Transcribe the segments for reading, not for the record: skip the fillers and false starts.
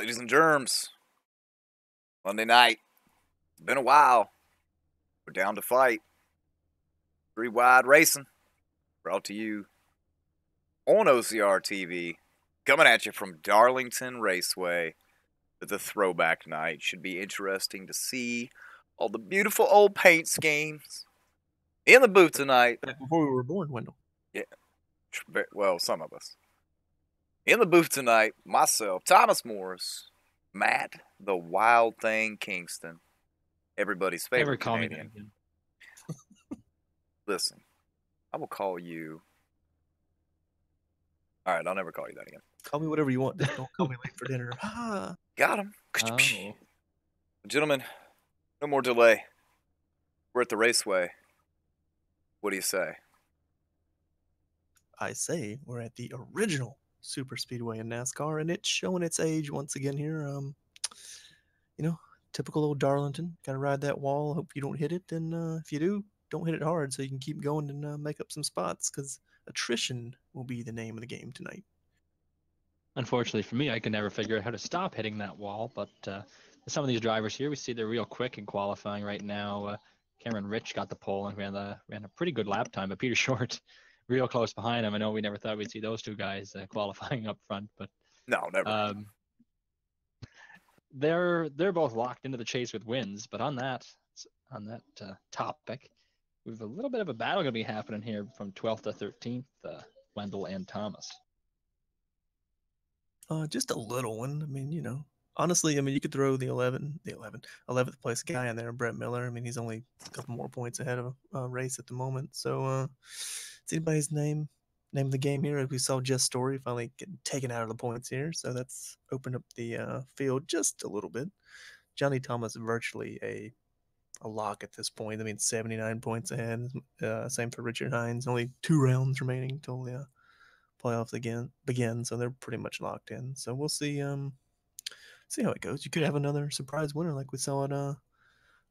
Ladies and germs, Monday night. It's been a while. We're down to fight. Three Wide Racing, brought to you on OCR TV. Coming at you from Darlington Raceway with a throwback night. Should be interesting to see all the beautiful old paint schemes in the booth tonight. Back before we were born, Wendell. Yeah, well, some of us. In the booth tonight, myself, Thomas Morris, Matt, the Wild Thing Kingston, everybody's favorite Canadian. Listen, I will call you. All right, I'll never call you that again. Call me whatever you want. Just don't call me late for dinner. Got him. Oh. Gentlemen, no more delay. We're at the raceway. What do you say? I say we're at the original super speedway in NASCAR, and it's showing its age once again here. Typical old Darlington. Got to ride that wall. Hope you don't hit it, and if you do, don't hit it hard so you can keep going and make up some spots, because attrition will be the name of the game tonight. Unfortunately for me, I could never figure out how to stop hitting that wall, but some of these drivers here, we see they're real quick in qualifying right now. Cameron Rich got the pole and ran a pretty good lap time, but Peter Short real close behind him. I know we never thought we'd see those two guys qualifying up front, but no, never. They're both locked into the chase with wins, but on that topic, we've a little bit of a battle going to be happening here from 12th to 13th, Wendell and Thomas. Just a little one. I mean, honestly, you could throw the 11th place guy in there, Brett Miller. I mean, he's only a couple more points ahead of a race at the moment. So, it's anybody's name of the game here. We saw Jess Story finally getting taken out of the points here. So that's opened up the field just a little bit. Johnny Thomas virtually a lock at this point. I mean, 79 points ahead. Same for Richard Hines. Only 2 rounds remaining till the playoffs begin, so they're pretty much locked in. So we'll see how it goes. You could have another surprise winner like we saw at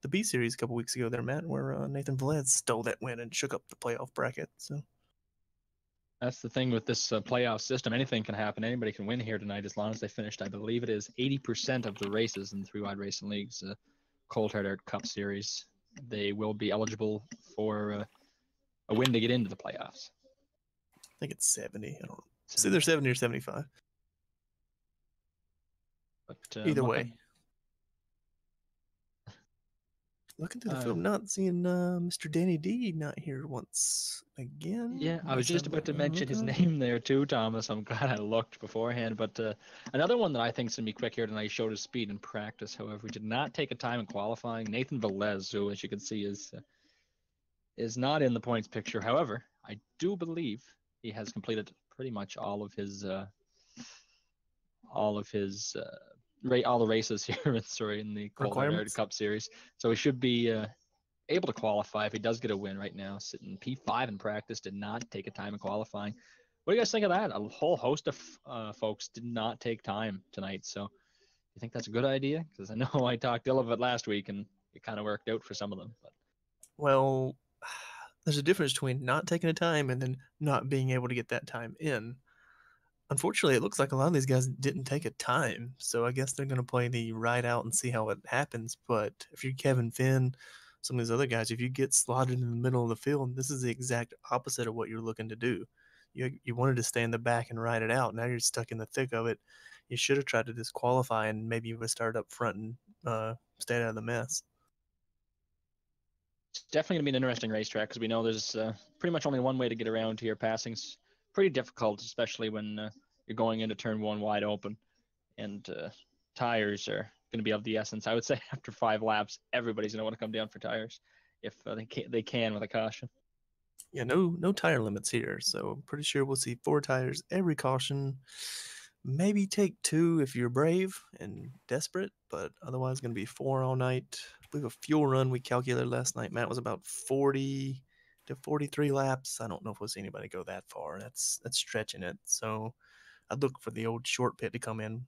the B Series a couple weeks ago there, Matt, where Nathan Velez stole that win and shook up the playoff bracket. So that's the thing with this playoff system. Anything can happen. Anybody can win here tonight as long as they finished, I believe it is 80% of the races in the 3 Wide Racing League's Cold Hard Art Cup Series. They will be eligible for a win to get into the playoffs. I think it's 70. I don't know. It's either 70 or 75. But either way. Looking through the film, not seeing Mr. Danny D not here once again. Yeah, I was just about to mention his name there too, Thomas. I'm glad I looked beforehand. But another one that I think is going to be quick here tonight, showed his speed in practice. However, he did not take a time in qualifying. Nathan Velez, who, as you can see, is not in the points picture. However, I do believe he has completed pretty much all the races here in the Cold Hard Cup Series. So he should be able to qualify if he does get a win right now. Sitting P5 in practice, did not take a time in qualifying. What do you guys think of that? A whole host of folks did not take time tonight. So you think that's a good idea? Because I know I talked ill of it last week and it kind of worked out for some of them. But. Well, there's a difference between not taking a time and then not being able to get that time in. Unfortunately, it looks like a lot of these guys didn't take a time, so I guess they're going to play the ride out and see how it happens. But if you're Kevin Finn, some of these other guys, if you get slotted in the middle of the field, this is the exact opposite of what you're looking to do. You wanted to stay in the back and ride it out. Now you're stuck in the thick of it. You should have tried to disqualify, and maybe you would have started up front and stayed out of the mess. It's definitely going to be an interesting racetrack because we know there's pretty much only one way to get around here. Passing's pretty difficult, especially when you're going into turn 1 wide open, and tires are going to be of the essence. I would say after 5 laps, everybody's going to want to come down for tires if they can with a caution. Yeah, no tire limits here, so I'm pretty sure we'll see 4 tires every caution. Maybe take 2 if you're brave and desperate, but otherwise going to be 4 all night. I believe a fuel run we calculated last night, Matt, was about 40 to 43 laps. I don't know if we'll see anybody go that far. That's stretching it. So I'd look for the old short pit to come in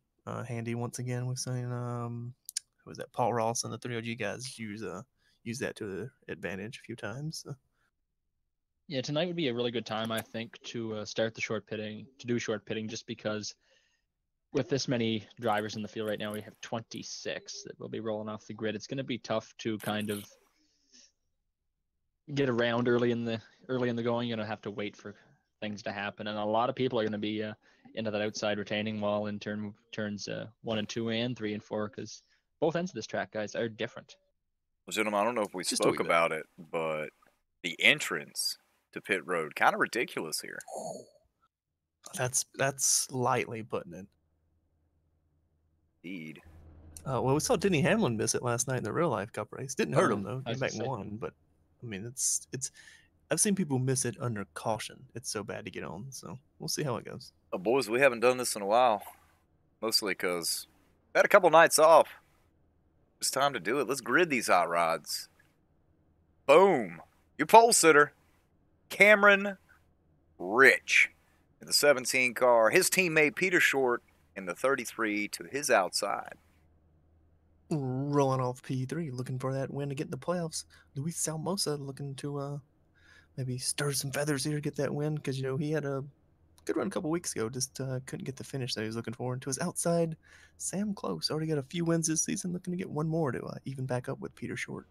handy once again. We've seen who was that? Paul Ross and the 3OG guys use that to their advantage a few times. So. Yeah, tonight would be a really good time, I think, to start the short pitting, just because with this many drivers in the field right now, we have 26 that will be rolling off the grid. It's going to be tough to kind of get around early in the going. You're going to have to wait for things to happen, and a lot of people are going to be into that outside retaining wall in turns 1 and 2 and 3 and 4, because both ends of this track, guys, are different. Well, gentlemen, I don't know if we spoke about it, but the entrance to pit road kind of ridiculous here. That's lightly putting it. Indeed. Well, we saw Denny Hamlin miss it last night in the real life Cup race. Didn't hurt him though. Came back and won. But I mean, it's. I've seen people miss it under caution. It's so bad to get on. So we'll see how it goes. Boys, we haven't done this in a while, mostly because we had a couple nights off. It's time to do it. Let's grid these hot rods. Boom! Your pole sitter, Cameron Rich, in the 17 car. His teammate Peter Short in the 33 to his outside. Rolling off P3, looking for that win to get in the playoffs. Luis Salmosa looking to maybe stir some feathers here to get that win, because he had a good run a couple weeks ago, just couldn't get the finish that he was looking for. And to his outside, Sam Close already got a few wins this season, looking to get one more to even back up with Peter Short.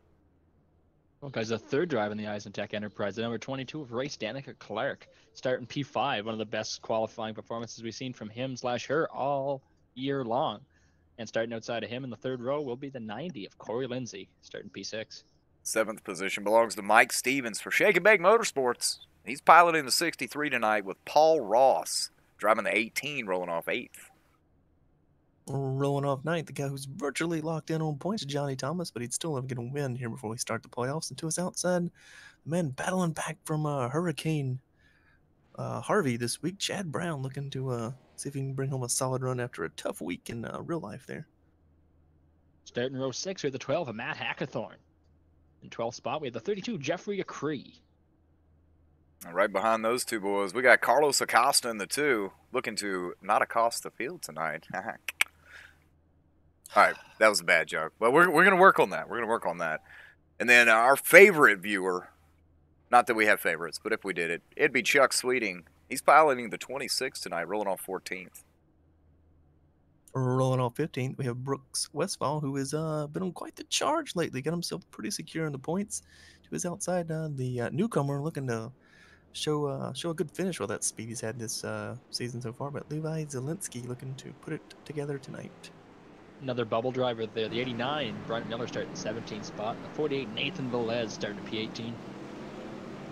Well, guys, the third drive in the Eisentech Enterprise, the number 22 of race, Danica Clark, starting P5, one of the best qualifying performances we've seen from him/her all year long. And starting outside of him in the third row will be the 90 of Corey Lindsay, starting P6. 7th position belongs to Mike Stevens for Shake and Bake Motorsports. He's piloting the 63 tonight with Paul Ross, driving the 18, rolling off 8th. Rolling off 9th, the guy who's virtually locked in on points, Johnny Thomas, but he'd still have to get a win here before we start the playoffs. And to his outside, the man battling back from Hurricane Harvey this week, Chad Brown, looking to see if he can bring home a solid run after a tough week in real life there. Starting row 6, we have the 12 of Matt Hackathorn. In 12th spot, we have the 32, Jeffrey Acree. And right behind those two boys, we got Carlos Acosta in the 2, looking to not accost the field tonight. All right, that was a bad joke. But we're going to work on that. We're going to work on that. And then our favorite viewer, not that we have favorites, but if we did it, it'd be Chuck Sweeting. He's piloting the 26 tonight, rolling off 14th. Rolling off 15th, we have Brooks Westfall, who has been on quite the charge lately. Got himself pretty secure in the points. To his outside, the newcomer looking to show a good finish with that speed he's had this season so far. But Levi Zielinski looking to put it together tonight. Another bubble driver there, the 89, Brian Miller starting 17th spot. The 48, Nathan Velez starting P18.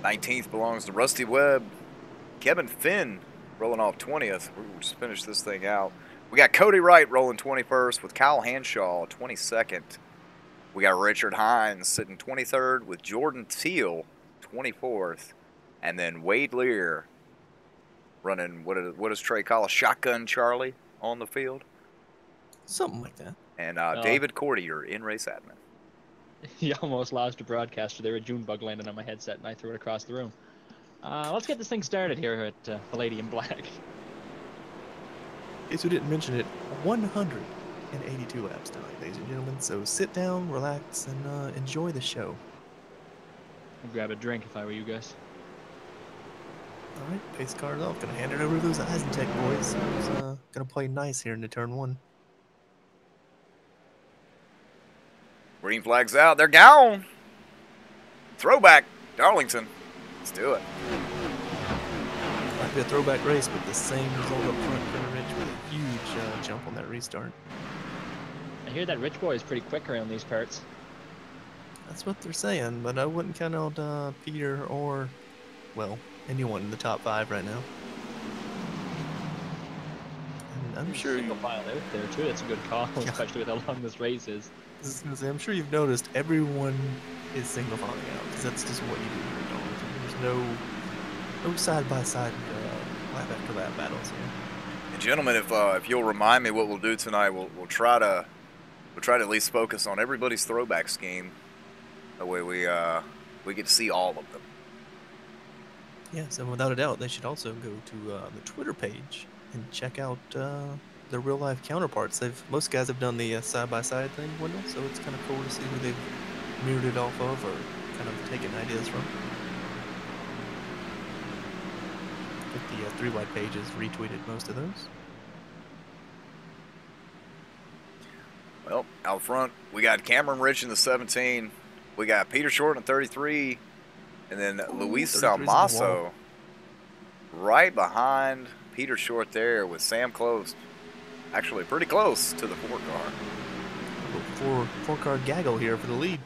19th belongs to Rusty Webb. Kevin Finn rolling off 20th. We'll just finish this thing out. We got Cody Wright rolling 21st with Kyle Hanshaw 22nd. We got Richard Hines sitting 23rd with Jordan Teal 24th. And then Wade Lear running, what does Trey call a shotgun Charlie on the field? Something like that. And David Cordier in race admin. You almost lost a broadcaster there. A June bug landed on my headset, and I threw it across the room. Let's get this thing started here at the Lady in Black. In case we didn't mention it, 182 laps tonight, ladies and gentlemen. So sit down, relax, and enjoy the show. I'd grab a drink if I were you guys. All right, pace card off. Gonna hand it over to those Eisentech boys. Who's gonna play nice here into turn 1. Green flag's out. They're gone. Throwback, Darlington. Let's do it. Might be a throwback race, but the same result up front for Rich with a huge jump on that restart. I hear that Rich boy is pretty quick around these parts. That's what they're saying, but I wouldn't count out Peter or, well, anyone in the top 5 right now. And I'm sure single file out there too. That's a good call, especially with how long this race is. I'm sure you've noticed everyone is single filing out, because that's just what you do here at Darlington. There's no side-by-side lap after lap battles here. And gentlemen, if you'll remind me what we'll do tonight, we'll try to at least focus on everybody's throwback scheme. That way we get to see all of them. Yes, and without a doubt, they should also go to the Twitter page and check out their real-life counterparts. Most guys have done the side-by-side thing, Wendell, so it's kind of cool to see who they've mirrored it off of or kind of taken ideas from. I think the 3 Wide pages retweeted most of those. Well, out front, we got Cameron Rich in the 17. We got Peter Short in the 33. And then Luis 33's on the wall. Salmaso right behind Peter Short there with Sam close. Actually, pretty close to the 4-car. Four-car gaggle here for the lead.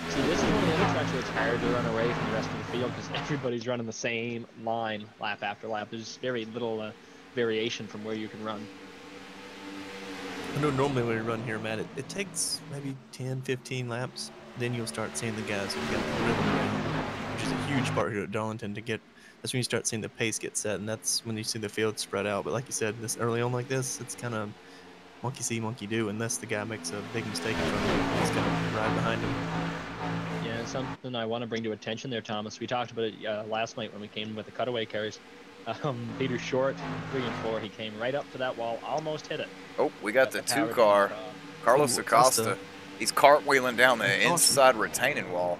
See, this is one of the other tracks where it's hard to run away from the rest of the field because everybody's running the same line lap after lap. There's very little variation from where you can run. I know normally when you run here, Matt, it takes maybe 10, 15 laps. Then you'll start seeing the guys who got the rhythm down, which is a huge part here at Darlington to get. That's when you start seeing the pace get set, and that's when you see the field spread out. But like you said, this early on like this, it's kind of monkey see, monkey do, unless the guy makes a big mistake in front of him. He's going to ride behind him. Yeah, something I want to bring to attention there, Thomas. We talked about it last night when we came with the cutaway cars. Peter Short, 3 and 4, he came right up to that wall, almost hit it. Oh, we got the 2-car. Carlos Acosta. He's cartwheeling down the inside retaining wall.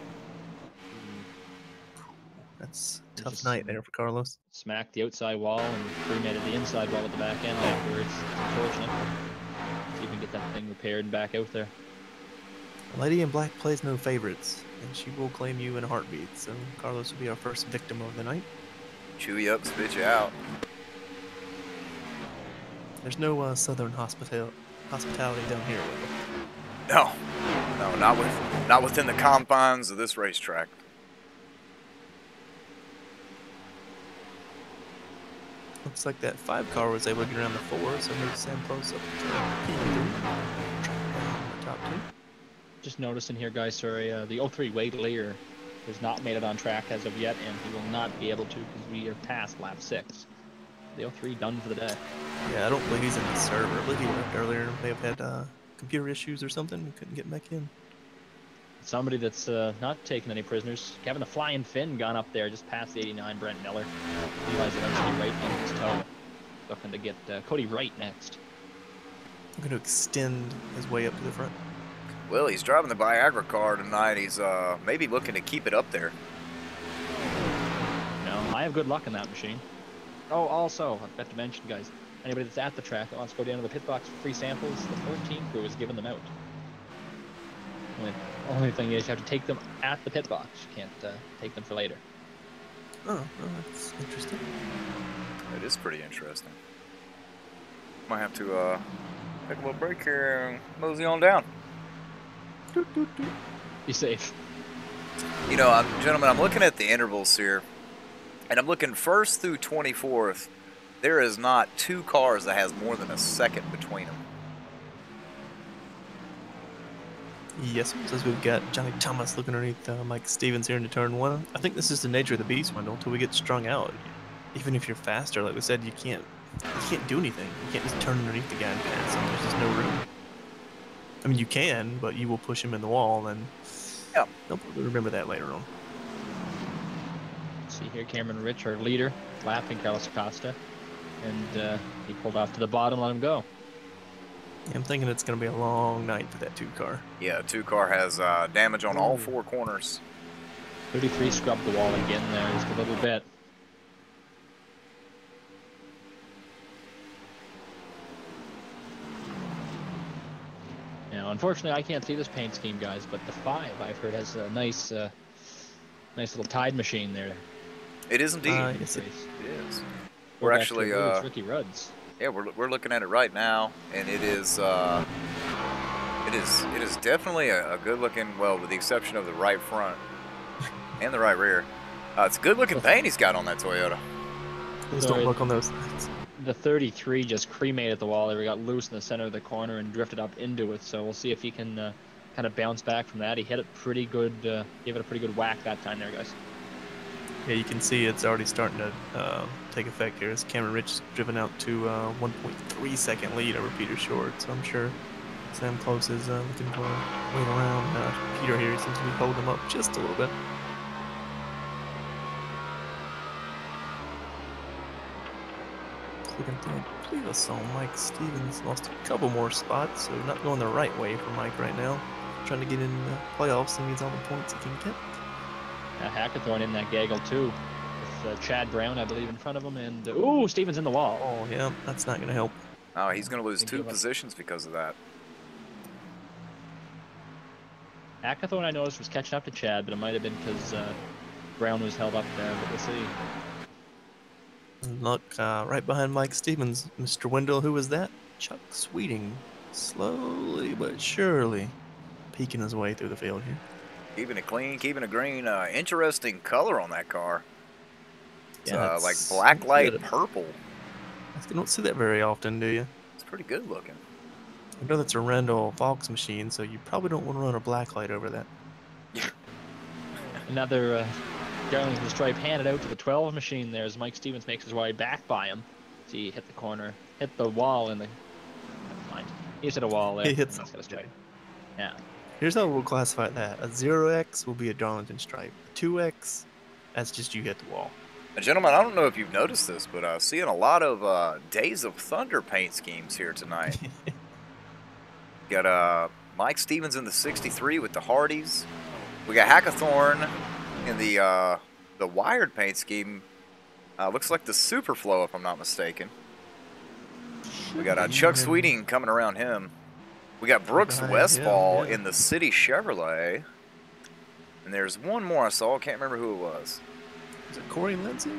That's a tough night there for Carlos. Smacked the outside wall and cremated the inside wall at the back end afterwards. It's unfortunate. See if we can get that thing repaired and back out there. Lady in Black plays no favorites, and she will claim you in a heartbeat. So Carlos will be our first victim of the night. Chew you up, spit you out. There's no southern hospitality down here. No, not within the confines of this racetrack. Looks like that 5-car was able to get around the 4, so here's Sam close up to P3. Track down the top 2. Just noticing here, guys, sorry, the 03 Wade Lear has not made it on track as of yet, and he will not be able to because we are past lap 6. The 03 done for the day. Yeah, I don't believe he's in the server. I believe he left earlier. They have had computer issues or something. We couldn't get back in. Somebody that's not taking any prisoners. Kevin the Flying Finn gone up there just past the 89 Brent Miller. Levi's eventually right on his toe. Looking to get Cody Wright next. I'm going to extend his way up to the front. Well, he's driving the Viagra car tonight. He's maybe looking to keep it up there. No, I have good luck in that machine. Oh, also, I forgot to mention, guys, anybody that's at the track that wants to go down to the pit box for free samples, the 14 crew is giving them out. Only thing is you have to take them at the pit box. You can't take them for later. Oh, that's interesting. It is pretty interesting. Might have to take a little break here and mosey on down. Be safe. You know, gentlemen, I'm looking at the intervals here, and I'm looking 1st through 24th. There is not 2 cars that has more than a second between them. Yes, says we've got Johnny Thomas looking underneath Mike Stevens here into turn 1. I think this is the nature of the beast, Wendell, until we get strung out. Even if you're faster, like we said, you can't do anything. You can't just turn underneath the guy and pass him. There's just no room. I mean, you can, but you will push him in the wall, and yeah, they'll probably remember that later on. See here, Cameron Rich, our leader, lapping Carlos Acosta, and he pulled off to the bottom, let him go. Yeah, I'm thinking it's going to be a long night for that 2-car. Yeah, 2-car has damage on all 4 corners. 33 scrubbed the wall again there just a little bit. Now, unfortunately, I can't see this paint scheme, guys, but the 5, I've heard, has a nice little tide machine there. It is indeed. Yes, it is. We're actually Ricky Rudd's. Yeah, we're looking at it right now, and it is definitely a good looking. Well, with the exception of the right front and the right rear, it's a good looking paint he's got on that Toyota. Please don't look on those sides. The 33 just cremated the wall. He got loose in the center of the corner and drifted up into it. So we'll see if he can kind of bounce back from that. He hit it pretty good. Gave it a pretty good whack that time there, guys. Yeah, you can see it's already starting to take effect here. As Cameron Rich is driven out to 1.3 second lead over Peter Short. So I'm sure Sam Close is looking to wait around. Peter here seems to be holding him up just a little bit. Looking through, I believe I saw Mike Stevens lost a couple more spots, so not going the right way for Mike right now. Trying to get in the playoffs and needs all the points he can get. Hackathorn in that gaggle too, with Chad Brown, I believe, in front of him, and ooh, Stevens in the wall. Oh yeah, that's not going to help. Oh, he's going to lose They 2 give up. positions because of that. Hackathorn, I noticed, was catching up to Chad, but it might have been because Brown was held up there, but we'll see. And look, right behind Mike Stevens, Mr. Wendell, who was that? Chuck Sweeting, slowly but surely peeking his way through the field here. Keeping it clean, keeping it green. Interesting color on that car. It's Yeah, like black light purple. You don't see that very often, do you? It's pretty good looking. I know that's a Randall Fox machine, so you probably don't want to run a black light over that. Another Darlington stripe handed out to the 12 machine there as Mike Stevens makes his way back by him. See, hit the corner, hit the wall in the. Never mind. He's hit a wall there. He hits. That's got a stripe. Yeah. Here's how we'll classify that: a 0x will be a Darlington stripe. A 2x, that's just you hit the wall. And gentlemen, I don't know if you've noticed this, but seeing a lot of Days of Thunder paint schemes here tonight. Got Mike Stevens in the 63 with the Hardys. We got Hackathorn in the wired paint scheme. Looks like the Superflow, if I'm not mistaken. We got Chuck Sweeting coming around him. We got Brooks Westfall in the City Chevrolet. And there's one more I saw. I can't remember who it was. Is it Corey Lindsay?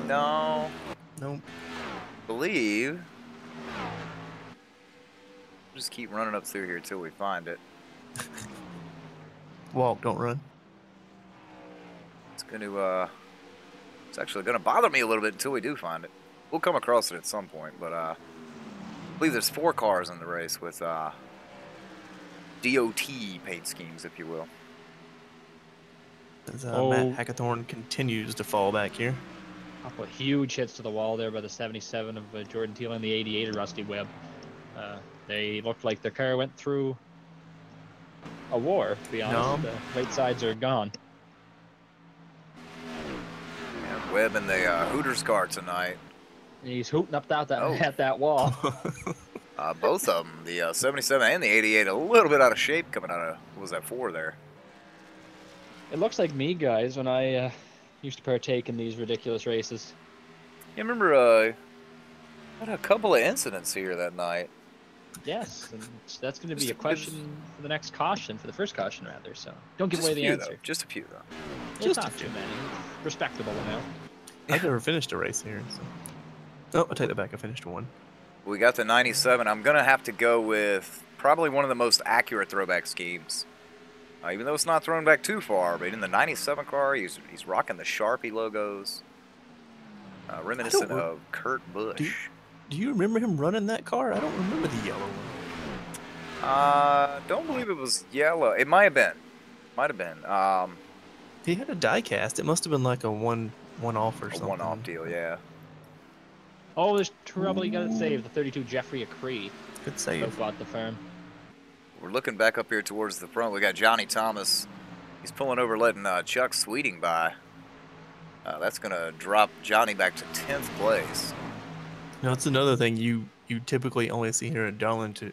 No. Nope. Believe. Just keep running up through here till we find it. Walk, don't run. It's it's actually gonna bother me a little bit until we do find it. We'll come across it at some point, but I believe there's 4 cars in the race with DOT paint schemes, if you will. As Matt Hackathorn continues to fall back here. Couple of huge hits to the wall there by the 77 of Jordan Teal and the 88 of Rusty Webb. They looked like their car went through a war, to be honest. The late sides are gone. Yeah, Webb in the Hooters car tonight. And he's hooting up at that wall. Both of them, the 77 and the 88, a little bit out of shape coming out of, what was that, 4 there? It looks like me, guys, when I used to partake in these ridiculous races. You remember had a couple of incidents here that night. Yes, and that's going to be a question for the next caution, for the first caution, rather. So don't give away the answer. Though. Just a few, though. Just not too many. Respectable amount. I've never finished a race here. So. Oh, I'll take that back. I finished one. We got the 97. I'm going to have to go with probably one of the most accurate throwback schemes. Even though it's not thrown back too far, but in the 97 car, he's rocking the Sharpie logos. Reminiscent of Kurt Busch. Do you remember him running that car? I don't remember the yellow one. Don't believe it was yellow. It might have been. Might have been. He had a die cast. It must have been like a one-off or something. A one-off deal, yeah. Oh, there's trouble. You got to save the 32 Jeffrey Acree. Good save. Bought the firm. We're looking back up here towards the front. We got Johnny Thomas. He's pulling over, letting Chuck Sweeting by. That's going to drop Johnny back to 10th place. Now, that's another thing you typically only see here at Darlington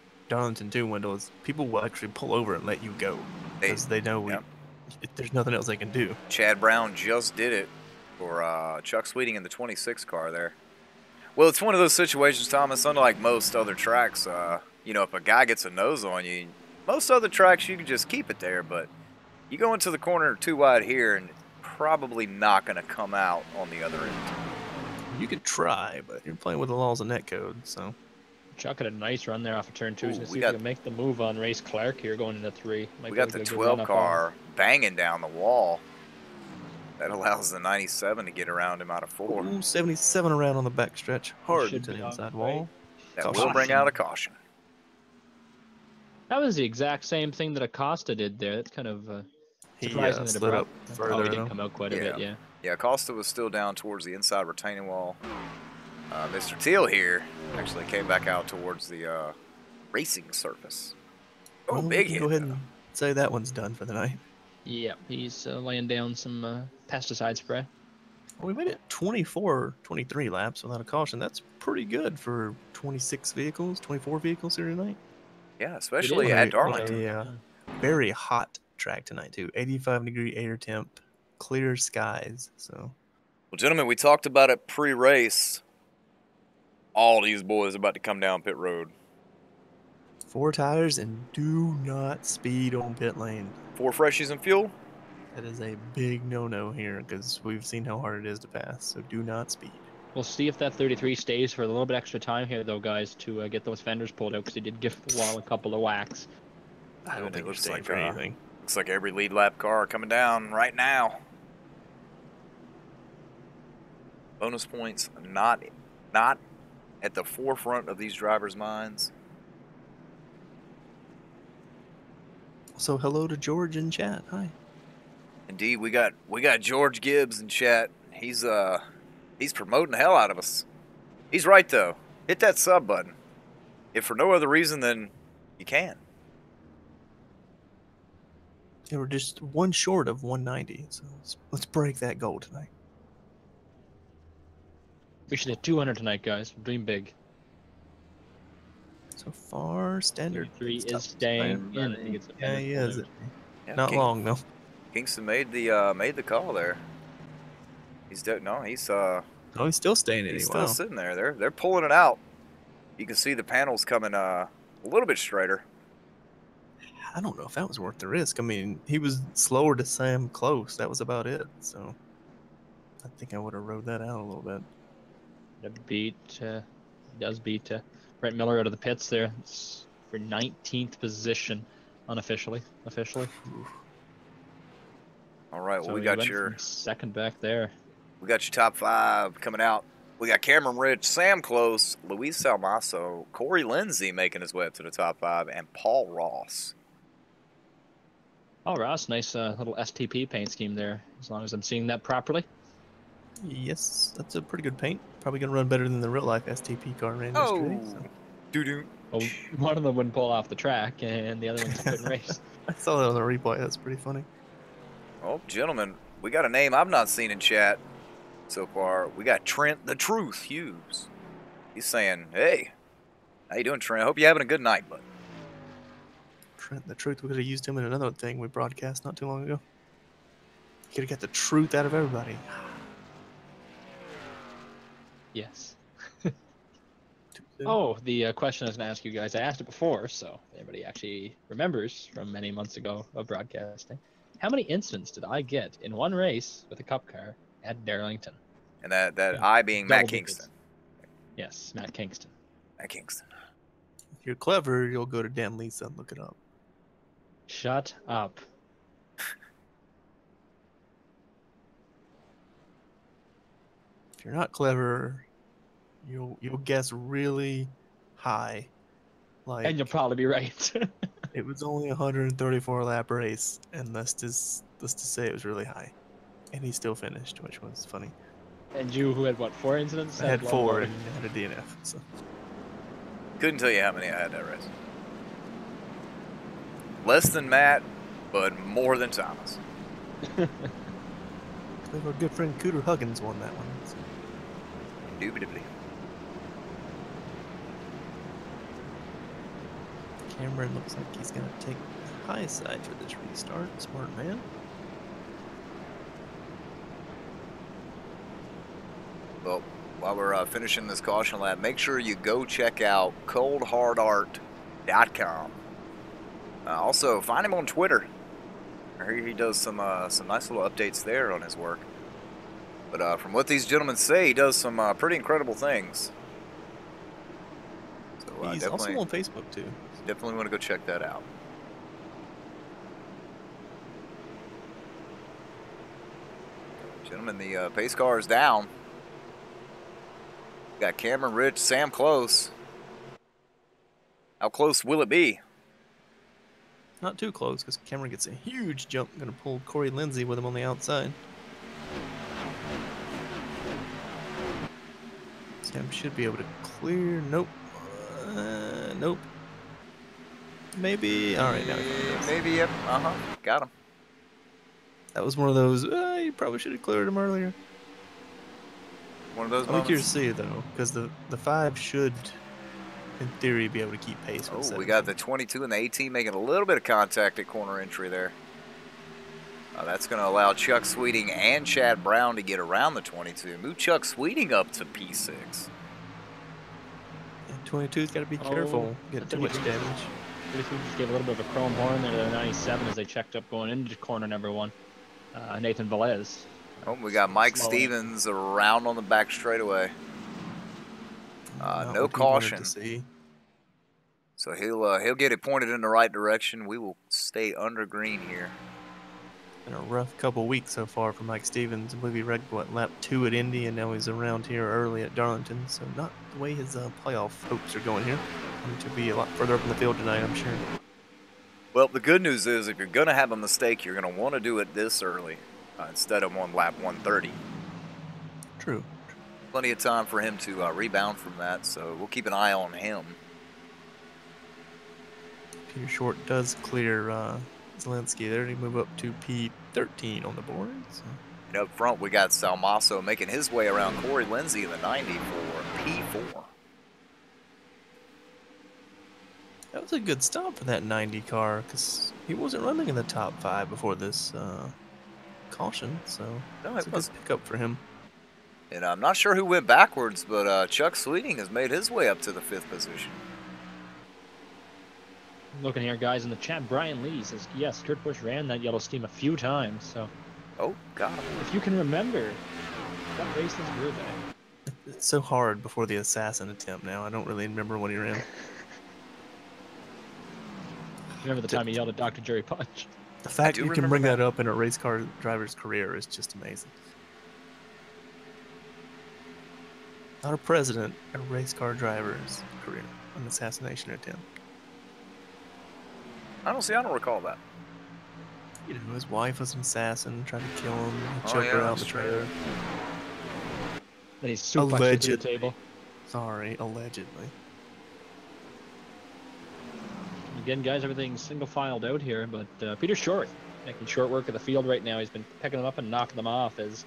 too, Wendell, is people will actually pull over and let you go because they know there's nothing else they can do. Chad Brown just did it for Chuck Sweeting in the 26 car there. Well, it's one of those situations, Thomas, unlike most other tracks, if a guy gets a nose on you, most other tracks you can just keep it there, but you go into the corner too wide here and probably not going to come out on the other end. You could try, but you're playing with the laws of netcode, so. Chuck had a nice run there off of turn 2. He's going to see if he can make the move on Race Clark here going into 3. We got the 12 car banging down the wall. That allows the 97 to get around him out of 4. Ooh, 77 around on the back stretch. Hard to the inside wall. That will bring out a caution. That was the exact same thing that Acosta did there. That's kind of surprising that it slid up further. He didn't come out quite a bit, yeah. Yeah, Acosta was still down towards the inside retaining wall. Mr. Teal here actually came back out towards the racing surface. Oh, big hit. Go ahead and say that one's done for the night. Yeah, he's laying down some pesticide spray. Well, we made it 23 laps without a caution. That's pretty good for 24 vehicles here tonight. Yeah, especially at Darlington. Yeah, very hot track tonight too. 85-degree air temp, clear skies. So, well, gentlemen, we talked about it pre-race. All these boys about to come down pit road. 4 tires and do not speed on pit lane. 4 freshies and fuel. That is a big no-no here because we've seen how hard it is to pass. So do not speed. We'll see if that 33 stays for a little bit extra time here, though, guys, to get those fenders pulled out because he did give the wall a couple of whacks. I don't think it looks you're like for anything. Looks like every lead lap car coming down right now. Bonus points not at the forefront of these drivers' minds. So hello to George in chat. Hi. Indeed, we got George Gibbs in chat. He's promoting the hell out of us. He's right though. Hit that sub button. If for no other reason than you can. Yeah, we're just one short of 190. So let's break that goal tonight. We should hit 200 tonight, guys. Dream big. So far, standard 3 is staying in. Yeah, he is. Yeah, Not long though. Kingston made the call there. He's Oh, he's still staying in. He's still sitting there. They're pulling it out. You can see the panels coming a little bit straighter. I don't know if that was worth the risk. I mean, he was slower to Sam close. That was about it. So I think I would have rode that out a little bit. Does beat Brent Miller out of the pits there. It's for 19th position unofficially. All right, well, so we got your second back there. We got your top 5 coming out. We got Cameron Rich, Sam Close, Luis Salmaso, Corey Lindsay making his way up to the top 5, and Paul Ross. Oh, Ross, nice little STP paint scheme there, as long as I'm seeing that properly. Yes, that's a pretty good paint. Probably going to run better than the real-life STP car ran yesterday. So. Doo-doo. Well, one of them wouldn't pull off the track, and the other one couldn't race. I saw that on the replay. That's pretty funny. Oh, gentlemen, we got a name I've not seen in chat so far. We got Trent the Truth Hughes. He's saying, hey, how you doing, Trent? I hope you're having a good night, bud. Trent the Truth. We could have used him in another thing we broadcast not too long ago. Could have got the truth out of everybody. Yes. Oh, the question I was going to ask you guys, I asked it before, so if anybody actually remembers from many months ago of broadcasting. How many incidents did I get in one race with a cup car at Darlington? And that I being Matt Kingston. Yes, Matt Kingston. Matt Kingston. If you're clever, you'll go to Dan Lisa and look it up. Shut up. If you're not clever, you'll guess really high. Like, and you'll probably be right. It was only a 134 lap race, and let's just say it was really high, and he still finished, which was funny. And you, who had what, 4 incidents? I had 4 and had a DNF. So couldn't tell you how many I had that race. Less than Matt, but more than Thomas. Our good friend Cooter Huggins won that one. So. Indubitably. Cameron looks like he's going to take the high side for this restart. Smart man. Well, while we're finishing this caution lap, make sure you go check out coldhardart.com. Also, find him on Twitter. I hear he does some nice little updates there on his work. But from what these gentlemen say, he does some pretty incredible things. So, he's also on Facebook, too. Definitely want to go check that out. Gentlemen, the pace car is down. We got Cameron Rich, Sam Close. How close will it be? Not too close, because Cameron gets a huge jump. Going to pull Corey Lindsay with him on the outside. Sam should be able to clear. Nope. Nope. Maybe. All right, now he does. Maybe, yep. Got him. That was one of those, you probably should have cleared him earlier. One of those I'll be curious to see, though, because the 5 should, in theory, be able to keep pace with the we got the 22 and the 18 making a little bit of contact at corner entry there. That's going to allow Chuck Sweeting and Chad Brown to get around the 22. Move Chuck Sweeting up to P6. 22's got to be careful. Get too much damage. 33 just gave a little bit of a chrome horn there to the 97 as they checked up going into corner number 1. Nathan Velez. Oh, we got Mike Stevens around on the back straightaway. No caution. So he'll get it pointed in the right direction. We will stay under green here. Been a rough couple weeks so far for Mike Stevens. I believe he wrecked, lap 2 at Indy, and now he's around here early at Darlington. So not the way his playoff hopes are going here. Going to be a lot further up in the field tonight, I'm sure. Well, the good news is if you're going to have a mistake, you're going to want to do it this early instead of on lap 130. True. Plenty of time for him to rebound from that, so we'll keep an eye on him. Peter Short does clear Zelensky there. He move up to P13 on the board. So. And up front, we got Salmaso making his way around Corey Lindsay in the 90 for P4. That was a good stop for that 90 car because he wasn't running in the top 5 before this caution. So no, it's a good pickup for him. And I'm not sure who went backwards, but Chuck Sweeting has made his way up to the 5th position. Looking here, guys, in the chat, Brian Lee says, yes, Kurt Busch ran that yellow steam a few times. So, oh, God. If you can remember, what races were they? It's so hard before the assassin attempt now. I don't really remember when he ran. Remember the time he yelled at Dr. Jerry Punch? The fact you can bring that up in a race car driver's career is just amazing. Not a president, a race car driver's career, an assassination attempt. I don't recall that. You know, his wife was an assassin, tried to kill him, choke her out the trailer. Then he's suplexed to the table. Sorry, allegedly. Again, guys, everything's single filed out here, but Peter Short making short work of the field right now. He's been picking them up and knocking them off as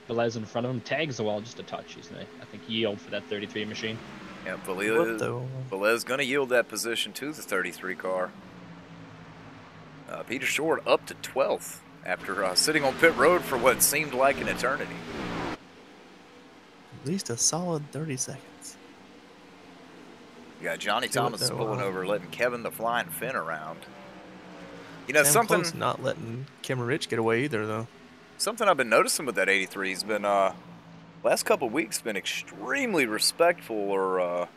Velez in front of him tags the wall just a touch. He's gonna, I think, yield for that 33 machine. Yeah, Velez gonna yield that position to the 33 car. Peter Short up to 12th after sitting on pit road for what seemed like an eternity. At least a solid 30 seconds. You got Johnny Thomas pulling over, letting Kevin the Flying Finn around. You know, something close, not letting Cameron Rich get away either, though. Something I've been noticing with that 83 has been last couple of weeks been extremely respectful, or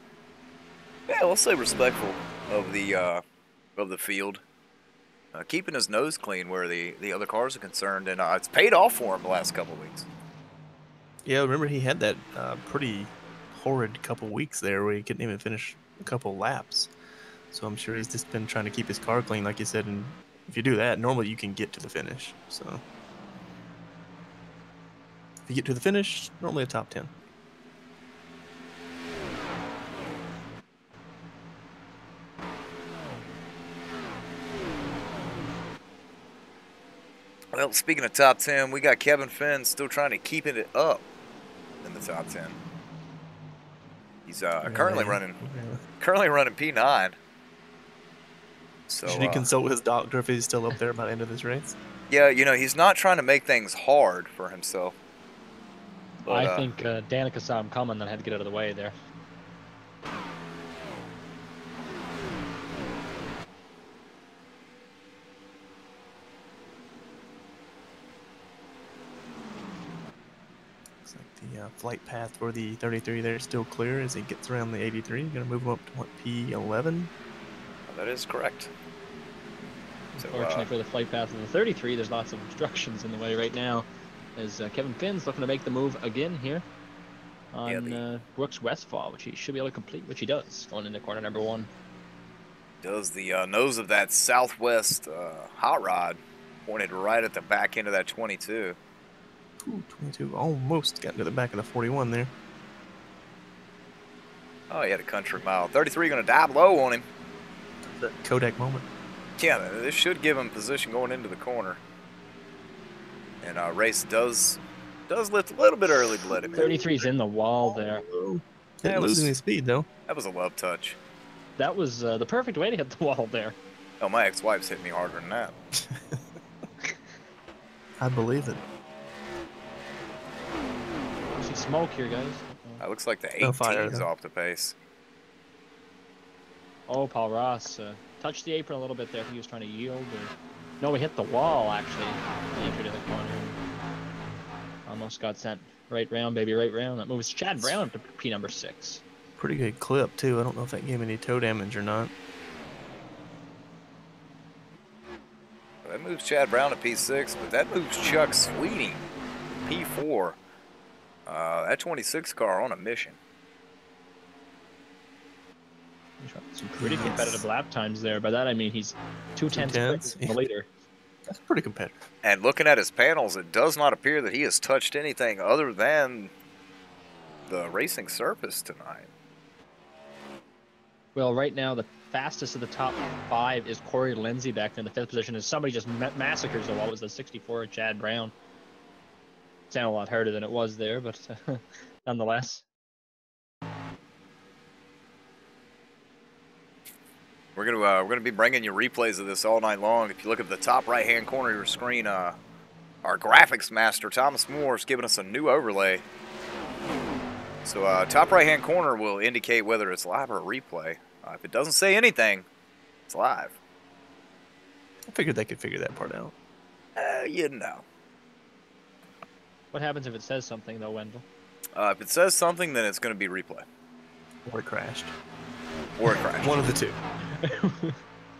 yeah, let's say respectful of the field. Keeping his nose clean where the other cars are concerned, and it's paid off for him the last couple of weeks. Yeah, remember he had that pretty horrid couple weeks there where he couldn't even finish a couple laps. So I'm sure he's just been trying to keep his car clean, like you said, and if you do that, normally you can get to the finish. So if you get to the finish, normally a top 10. Well, speaking of top 10, we got Kevin Finn still trying to keep it up in the top 10. He's currently running P9. So, should he consult with his doctor if he's still up there by the end of this race? Yeah, you know, he's not trying to make things hard for himself. But, I think Danica saw him coming and had to get out of the way there. The flight path for the 33 there is still clear as he gets around the 83. Going to move him up to, what, P11? That is correct. Unfortunately for the flight path of the 33, there's lots of obstructions in the way right now as Kevin Finn's looking to make the move again here on Brooks Westfall, which he should be able to complete, which he does, going into corner number 1. Does the nose of that Southwest hot rod pointed right at the back end of that 22. Ooh, 22, almost got into the back of the 41 there. Oh, he had a country mile. 33 going to dive low on him. That Kodak moment. Yeah, this should give him position going into the corner. And race does lift a little bit early to let him in. 33's in the wall there. Didn't lose any speed, though. That was a love touch. That was the perfect way to hit the wall there. Oh, my ex-wife's hit me harder than that. I believe it. See smoke here, guys. It looks like the 18's off the pace. Oh, Paul Ross touched the apron a little bit there. I think he was trying to yield. Or... No, he hit the wall, actually. He entered in the corner. Almost got sent right round, baby, right round. That moves Chad Brown to P number 6. Pretty good clip, too. I don't know if that gave any toe damage or not. That moves Chad Brown to P6, but that moves Chuck Sweeting P4. That 26 car on a mission. Some pretty competitive lap times there. By that I mean he's 2/10 the leader. That's pretty competitive. And looking at his panels, it does not appear that he has touched anything other than the racing surface tonight. Well, right now the fastest of the top 5 is Corey Lindsay back there in the 5th position. As somebody just massacres the wall. It was the 64 Chad Brown. Sound a lot harder than it was there, but nonetheless. We're gonna be bringing you replays of this all night long. If you look at the top right-hand corner of your screen, our graphics master Thomas Moore is giving us a new overlay. So top right-hand corner will indicate whether it's live or a replay. If it doesn't say anything, it's live. I figured they could figure that part out. You know. What happens if it says something, though, Wendell? If it says something, then it's going to be replay. Or it crashed. Or it crashed. One of the two.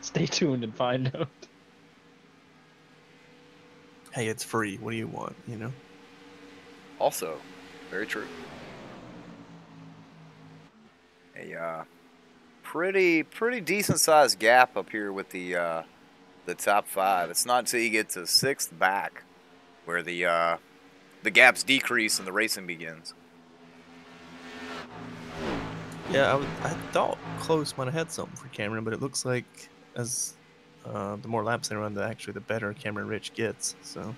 Stay tuned and find out. Hey, it's free. What do you want, you know? Also, very true. A pretty decent sized gap up here with the top 5. It's not until you get to 6th back where the gaps decrease and the racing begins. Yeah, I thought Close might have had something for Cameron, but it looks like as the more laps they run, the better Cameron Rich gets. So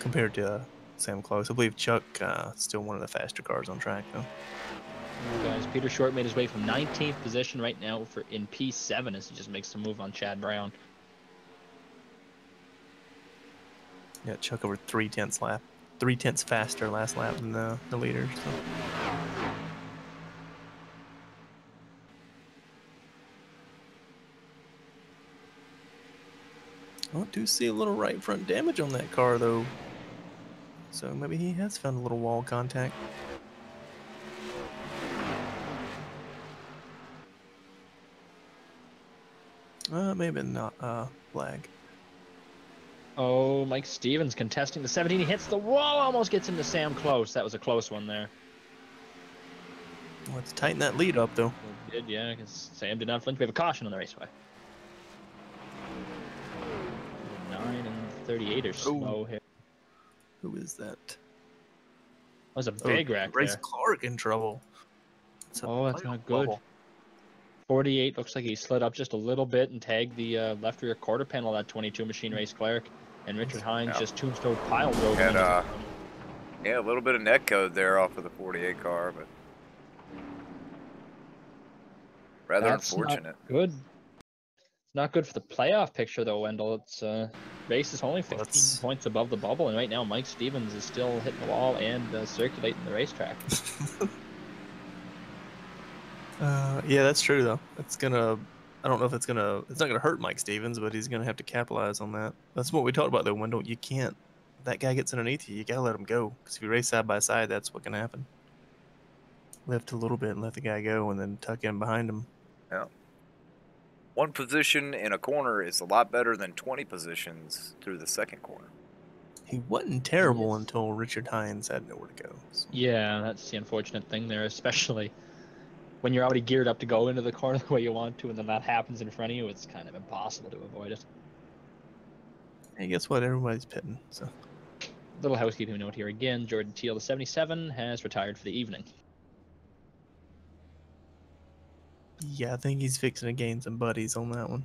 compared to Sam Close, I believe Chuck still one of the faster cars on track though. Guys, Peter Short made his way from 19th position right now in P7 as he just makes the move on Chad Brown. Yeah, Chuck over 3/10 faster last lap than the leader. So. I do see a little right front damage on that car though, so maybe he has found a little wall contact. Maybe not flag. Oh, Mike Stevens contesting the 17. He hits the wall, almost gets into Sam Close. That was a close one there. Let's tighten that lead up, though. It did, yeah, because Sam did not flinch. We have a caution on the raceway. 9 and 38 are slow here. Who is that? That was a big wreck Bryce there. Clark in trouble. That's not good. Bubble. 48 looks like he slid up just a little bit and tagged the left rear quarter panel of that 22 Machine Race Cleric. And Richard Hines just tombstone pile drove in. Yeah, a little bit of net code there off of the 48 car, but rather unfortunate. Not good. It's not good for the playoff picture, though, Wendell. It's race is only 15 points above the bubble, and right now Mike Stevens is still hitting the wall and circulating the racetrack. Yeah, that's true though. It's gonna. I don't know if it's not gonna hurt Mike Stevens, but he's gonna have to capitalize on that. That's what we talked about though, Wendell. You can't. If that guy gets underneath you, you gotta let him go. Because if you race side by side, that's what can happen. Lift a little bit and let the guy go, and then tuck in behind him. Yeah. One position in a corner is a lot better than 20 positions through the second corner. He wasn't terrible until Richard Hines had nowhere to go. So. Yeah, that's the unfortunate thing there, especially when you're already geared up to go into the corner the way you want to, and then that happens in front of you. It's kind of impossible to avoid it. Hey, guess what? Everybody's pitting. So, little housekeeping note here again. Jordan Teal, the 77, has retired for the evening. Yeah, I think he's fixing to gain some buddies on that one.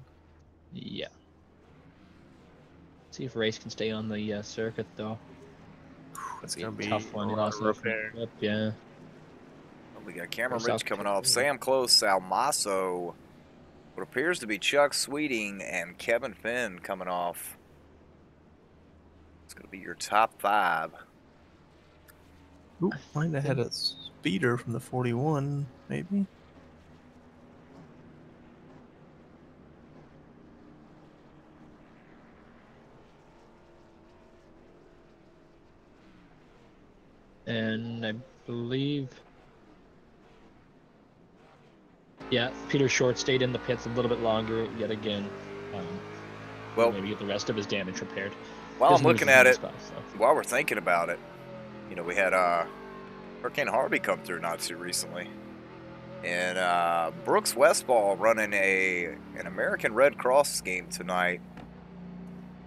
Yeah. See if Race can stay on the circuit, though. It's going to be a tough one. He lost there. Yeah. We got Cameron Ridge coming off. Sam Close, Sal Masso, what appears to be Chuck Sweeting, and Kevin Finn coming off. It's going to be your top 5. Oop, might have had a speeder from the 41, maybe. And I believe, yeah, Peter Short stayed in the pits a little bit longer yet again. Well, maybe get the rest of his damage repaired. While I'm looking at it, so. while we're thinking about it, you know, we had Hurricane Harvey come through not too recently. And Brooks Westball running an American Red Cross scheme tonight.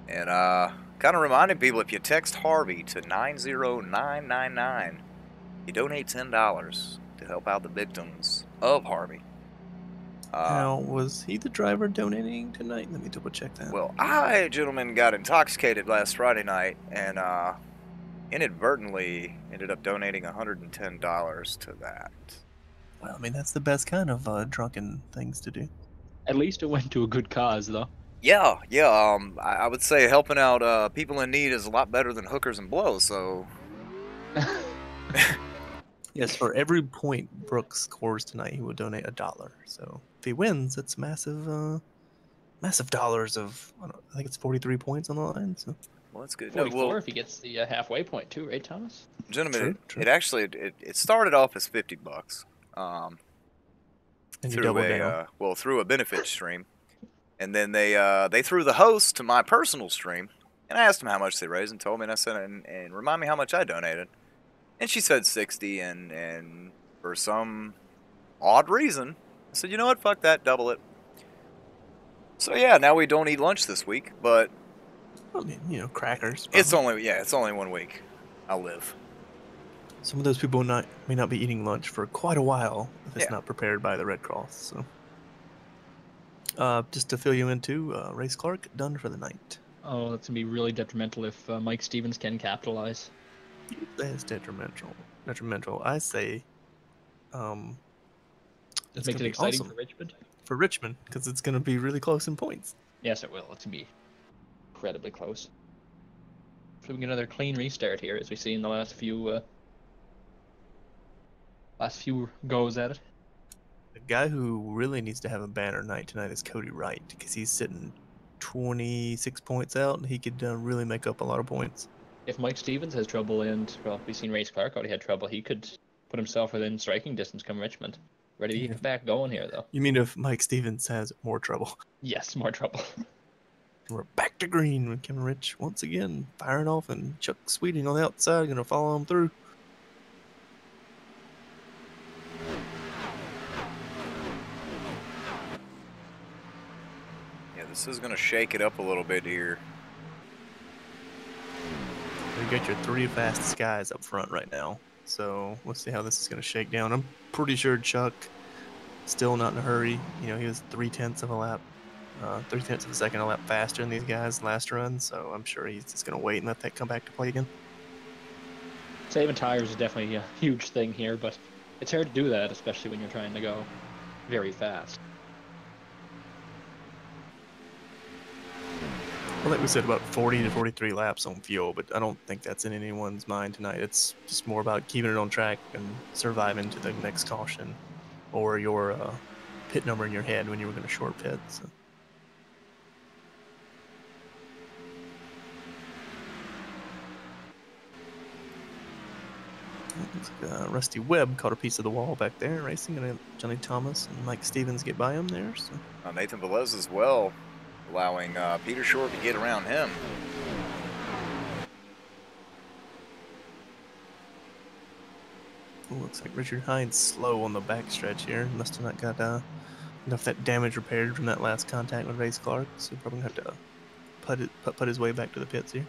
And kind of reminding people, if you text Harvey to 90999, you donate $10 to help out the victims of Harvey. Now, was he the driver donating tonight? Let me double check that. Well, I, gentleman, got intoxicated last Friday night and inadvertently ended up donating $110 to that. Well, I mean, that's the best kind of drunken things to do. At least it went to a good cause, though. Yeah. I would say helping out people in need is a lot better than hookers and blows. So. Yes, for every point Brooks scores tonight, he will donate $1. So if he wins, it's massive, massive dollars of. I think it's 43 points on the line. So. Well, that's good. 44 if he gets the halfway point too, right, Thomas? Gentlemen, true. It actually it started off as $50. And you doubled down. Through a benefit stream, and then they threw the host to my personal stream, and I asked them how much they raised, and told me, and I said, and remind me how much I donated, and she said 60, and for some odd reason, I said, you know what, fuck that, double it. So yeah, now we don't eat lunch this week, but I mean, you know, crackers. Probably. It's only 1 week. I'll live. Some of those people may not be eating lunch for quite a while if it's not prepared by the Red Cross. So, just to fill you in too, Race Clark done for the night. Oh, that's gonna be really detrimental if Mike Stevens can capitalize. That's detrimental. I say, Let's make it exciting awesome. For Richmond, because it's going to be really close in points. Yes, it will. It's going to be incredibly close. So we can get another clean restart here, as we see in the last few goes at it. The guy who really needs to have a banner night tonight is Cody Wright, because he's sitting 26 points out, and he could really make up a lot of points. If Mike Stevens has trouble, and well, we've seen Race Clark already had trouble, he could put himself within striking distance come Richmond. Ready to get back going here, though. You mean if Mike Stevens has more trouble? Yes, more trouble. We're back to green with Kevin Rich once again firing off, and Chuck Sweeting on the outside going to follow him through. Yeah, this is going to shake it up a little bit here. You got your 3 fastest guys up front right now. So let's see how this is going to shake down. I'm pretty sure Chuck still not in a hurry. You know, he was 3/10 of a lap, 3/10 of a second a lap faster than these guys last run. So I'm sure he's just going to wait and let that come back to play again. Saving tires is definitely a huge thing here, but it's hard to do that, especially when you're trying to go very fast. Well, like we said, about 40 to 43 laps on fuel, but I don't think that's in anyone's mind tonight. It's just more about keeping it on track and surviving to the next caution, or your pit number in your head when you were going to short pit. So. Rusty Webb caught a piece of the wall back there racing, and Johnny Thomas and Mike Stevens get by him there. So. Nathan Velez as well, allowing Peter Short to get around him. Ooh, looks like Richard Hines slow on the backstretch here. Must have not got enough that damage repaired from that last contact with Race Clark, so probably going to have to put his way back to the pits here.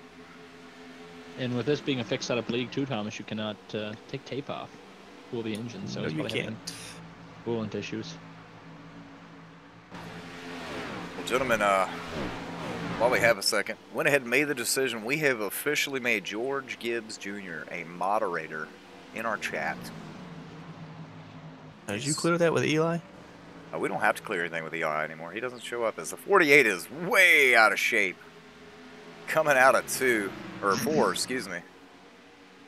And with this being a fixed setup league too, Thomas, you cannot take tape off, cool the engine, so it's probably having coolant issues. Well, gentlemen, while we have a second, went ahead and made the decision. We have officially made George Gibbs Jr. a moderator in our chat. Now, did you clear that with Eli? We don't have to clear anything with Eli anymore. He doesn't show up, as the 48 is way out of shape. Coming out of 4, excuse me.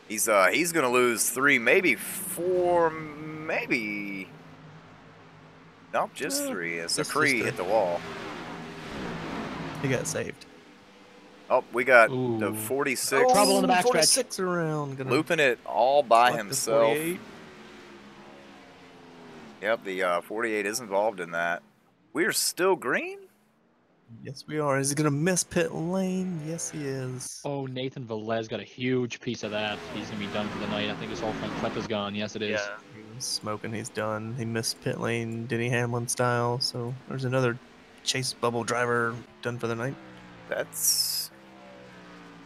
He's gonna lose 3, maybe 4, maybe. Nope, just 3. As the Cree hit the wall. He got saved. Oh, we got the Ooh. 46. Trouble in the backstretch. 46 around. Gonna Looping it all by select the himself. 48. Yep, the 48 is involved in that. We're still green? Yes, we are. Is he gonna miss pit lane? Yes, he is. Oh, Nathan Velez got a huge piece of that. He's going to be done for the night. I think his whole front clip is gone. Yes, it is. Yeah, he was smoking. He's done. He missed pit lane, Denny Hamlin style. So there's another chase bubble driver done for the night. That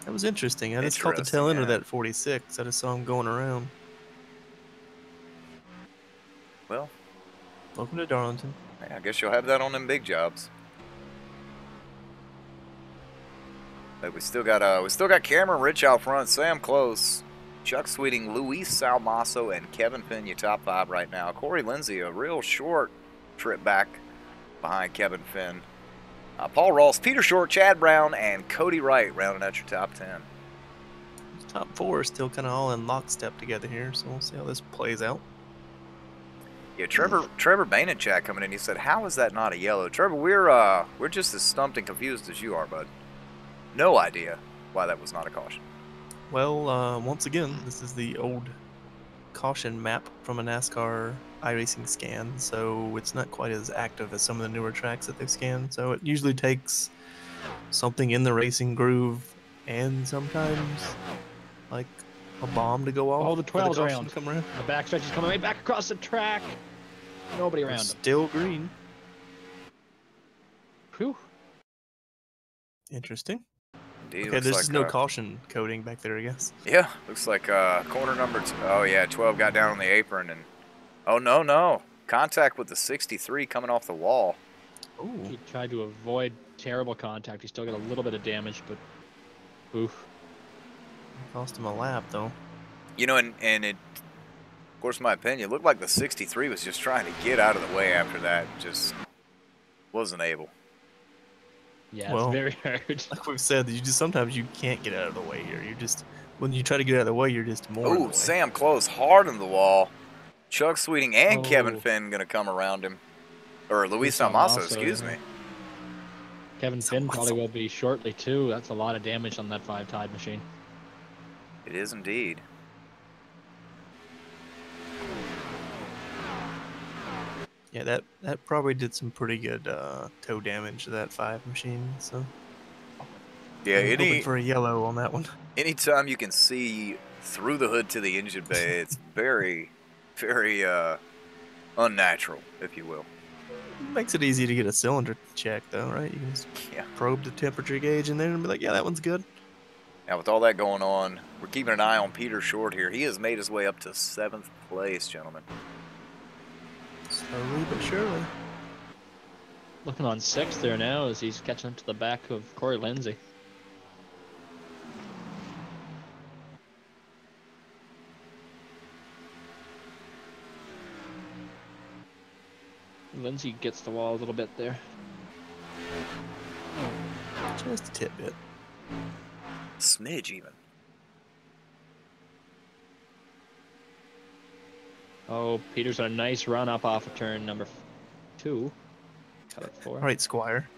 was interesting. I just caught the tail end of that 46. I just saw him going around. Well, welcome to Darlington. I guess you'll have that on them big jobs. But we still got Cameron Rich out front, Sam Close, Chuck Sweeting, Luis Salmaso, and Kevin Finn, your top 5 right now. Corey Lindsay, a real short trip back behind Kevin Finn. Paul Ross, Peter Short, Chad Brown, and Cody Wright rounding out your top 10. Top 4 are still kind of all in lockstep together here, so we'll see how this plays out. Yeah, Trevor Bain in chat coming in. He said, "How is that not a yellow?" Trevor, we're just as stumped and confused as you are, bud. No idea why that was not a caution. Well, once again, this is the old caution map from a NASCAR iRacing scan, so it's not quite as active as some of the newer tracks that they've scanned. So it usually takes something in the racing groove and sometimes like a bomb to go off. Oh, the 12's around. Come around. The backstretch is coming right back across the track. Nobody around him. Still green. Whew. Interesting. Indeed, okay, there's no caution coding back there, I guess. Yeah, looks like corner number 2. Oh, yeah, 12 got down on the apron. And oh, no. Contact with the 63 coming off the wall. Ooh. He tried to avoid terrible contact. He still got a little bit of damage, but oof. Cost him a lap, though. You know, and it, of course, my opinion, it looked like the 63 was just trying to get out of the way after that. Just wasn't able. Yeah, well, it's very hard. Like we've said, sometimes you can't get out of the way here. You're just, when you try to get out of the way, you're just more. Oh, Sam Close hard on the wall. Chuck Sweeting and Kevin Finn going to come around him. Or Luis Salmaso, excuse me. Kevin Finn probably will be shortly, too. That's a lot of damage on that 5-tide machine. It is indeed. Yeah, that probably did some pretty good toe damage to that 5 machine. So yeah, I'm hoping for a yellow on that one. Anytime you can see through the hood to the engine bay, it's very, very unnatural, if you will. It makes it easy to get a cylinder check, though, right? You can just probe the temperature gauge in there and be like, yeah, that one's good. Now, with all that going on, we're keeping an eye on Peter Short here. He has made his way up to 7th place, gentlemen. Slowly but surely. Looking on 6th there now as he's catching up to the back of Corey Lindsay. Lindsay gets the wall a little bit there. Just a tidbit. Smidge, even. Oh, Peter's on a nice run up off of turn number 2. Cut it 4. All right, Squire.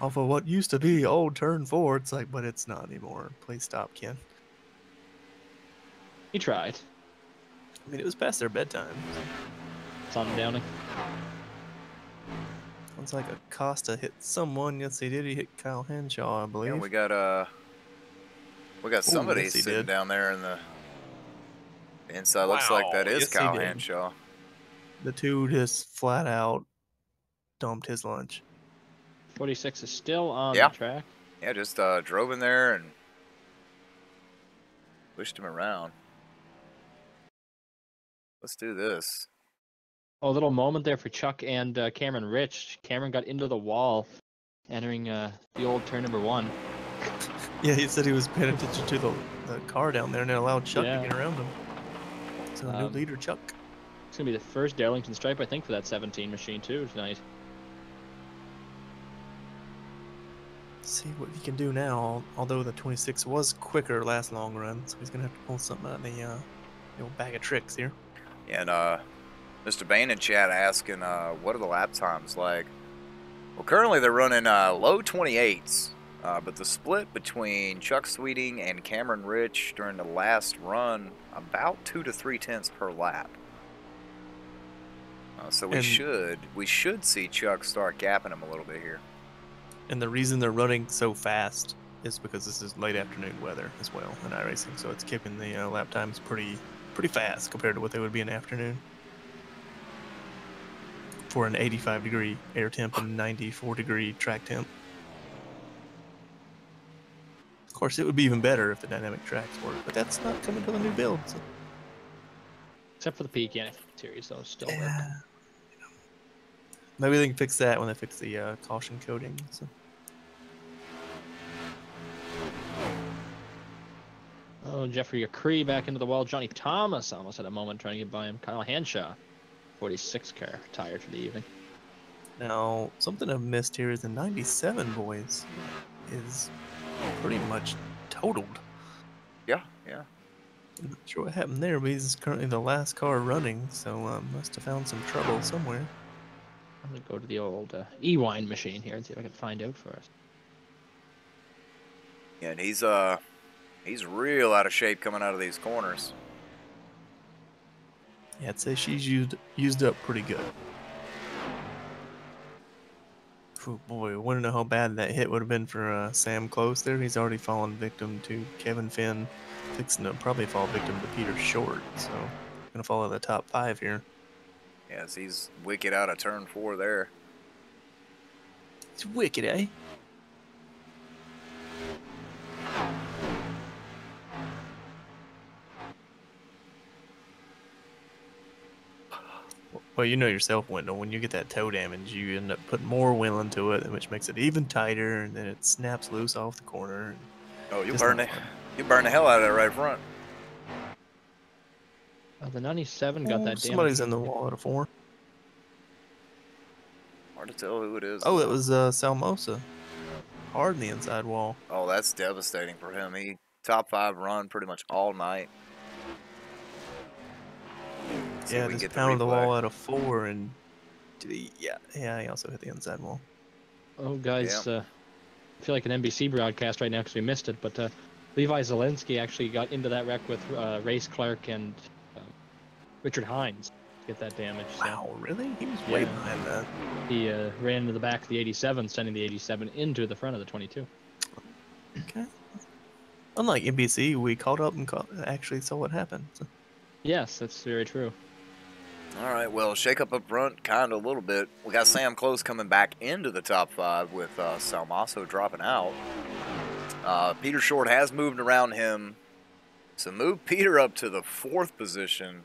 Off of what used to be old turn 4, it's like, but it's not anymore. Please stop, Ken. He tried. I mean, it was past their bedtime. It's on Downing. Sounds like Acosta hit someone. Yes, he did. He hit Kyle Henshaw, I believe. Yeah, we got somebody sitting down there in the inside. Wow. Looks like that is Kyle Henshaw. The 2 just flat out dumped his lunch. 46 is still on the track. Yeah, just drove in there and pushed him around. Let's do this. Oh, a little moment there for Chuck and Cameron Rich. Cameron got into the wall, entering the old turn number 1. Yeah, he said he was paying attention to the car down there and it allowed Chuck to get around him. So new leader, Chuck. It's going to be the first Darlington stripe, I think, for that 17 machine, too, tonight. See what he can do now, although the 26 was quicker last long run, so he's going to have to pull something out of the old bag of tricks here. And Mr. Bain in chat asking, what are the lap times like? Well, currently they're running low 28s, but the split between Chuck Sweeting and Cameron Rich during the last run, about 2 to 3 tenths per lap. So we should see Chuck start gapping him a little bit here. And the reason they're running so fast is because this is late afternoon weather as well in iRacing, so it's keeping the lap times pretty fast compared to what they would be in the afternoon. For an 85-degree air temp and 94-degree track temp. Of course, it would be even better if the dynamic tracks work, but that's not coming to the new build. So. Except for the PK series, though, still work. Maybe they can fix that when they fix the caution coding. So. Oh, Jeffrey Acree back into the wall. Johnny Thomas almost had a moment trying to get by him. Kyle Hanshaw, 46 car, tired for the evening. Now, something I've missed here is the 97, boys, is pretty much totaled. Yeah. I'm not sure what happened there, but he's currently the last car running, so must have found some trouble somewhere. I'm going to go to the old E-Wine machine here and see if I can find out for us. Yeah, and he's real out of shape coming out of these corners. Yeah, I'd say she's used up pretty good. Oh boy, I want to know how bad that hit would have been for Sam Close there. He's already fallen victim to Kevin Finn, fixing to probably fall victim to Peter Short, so gonna follow the top 5 here. Yes, he's wicked out of turn 4 there. It's wicked, eh? Well, you know yourself, Wendell, when you get that toe damage, you end up putting more wheel into it, which makes it even tighter, and then it snaps loose off the corner. Oh, you burn the hell out of that right front. The 97 got that damage. Somebody's in the wall at a 4. Hard to tell who it is. Oh, it was Salmosa. Hard in the inside wall. Oh, that's devastating for him. He top 5 run pretty much all night. Yeah, just pounded the wall out of 4, and he also hit the inside wall. Oh, guys, I feel like an NBC broadcast right now because we missed it, but Levi Zelensky actually got into that wreck with Race Clark and Richard Hines to get that damage. Wow, really? He was way behind that. He ran into the back of the 87, sending the 87 into the front of the 22. Okay. Unlike NBC, we called up and actually saw what happened. So. Yes, that's very true. All right, well, shake up front kind of a little bit. We got Sam Close coming back into the top 5 with Salmaso dropping out. Peter Short has moved around him. So move Peter up to the 4th position.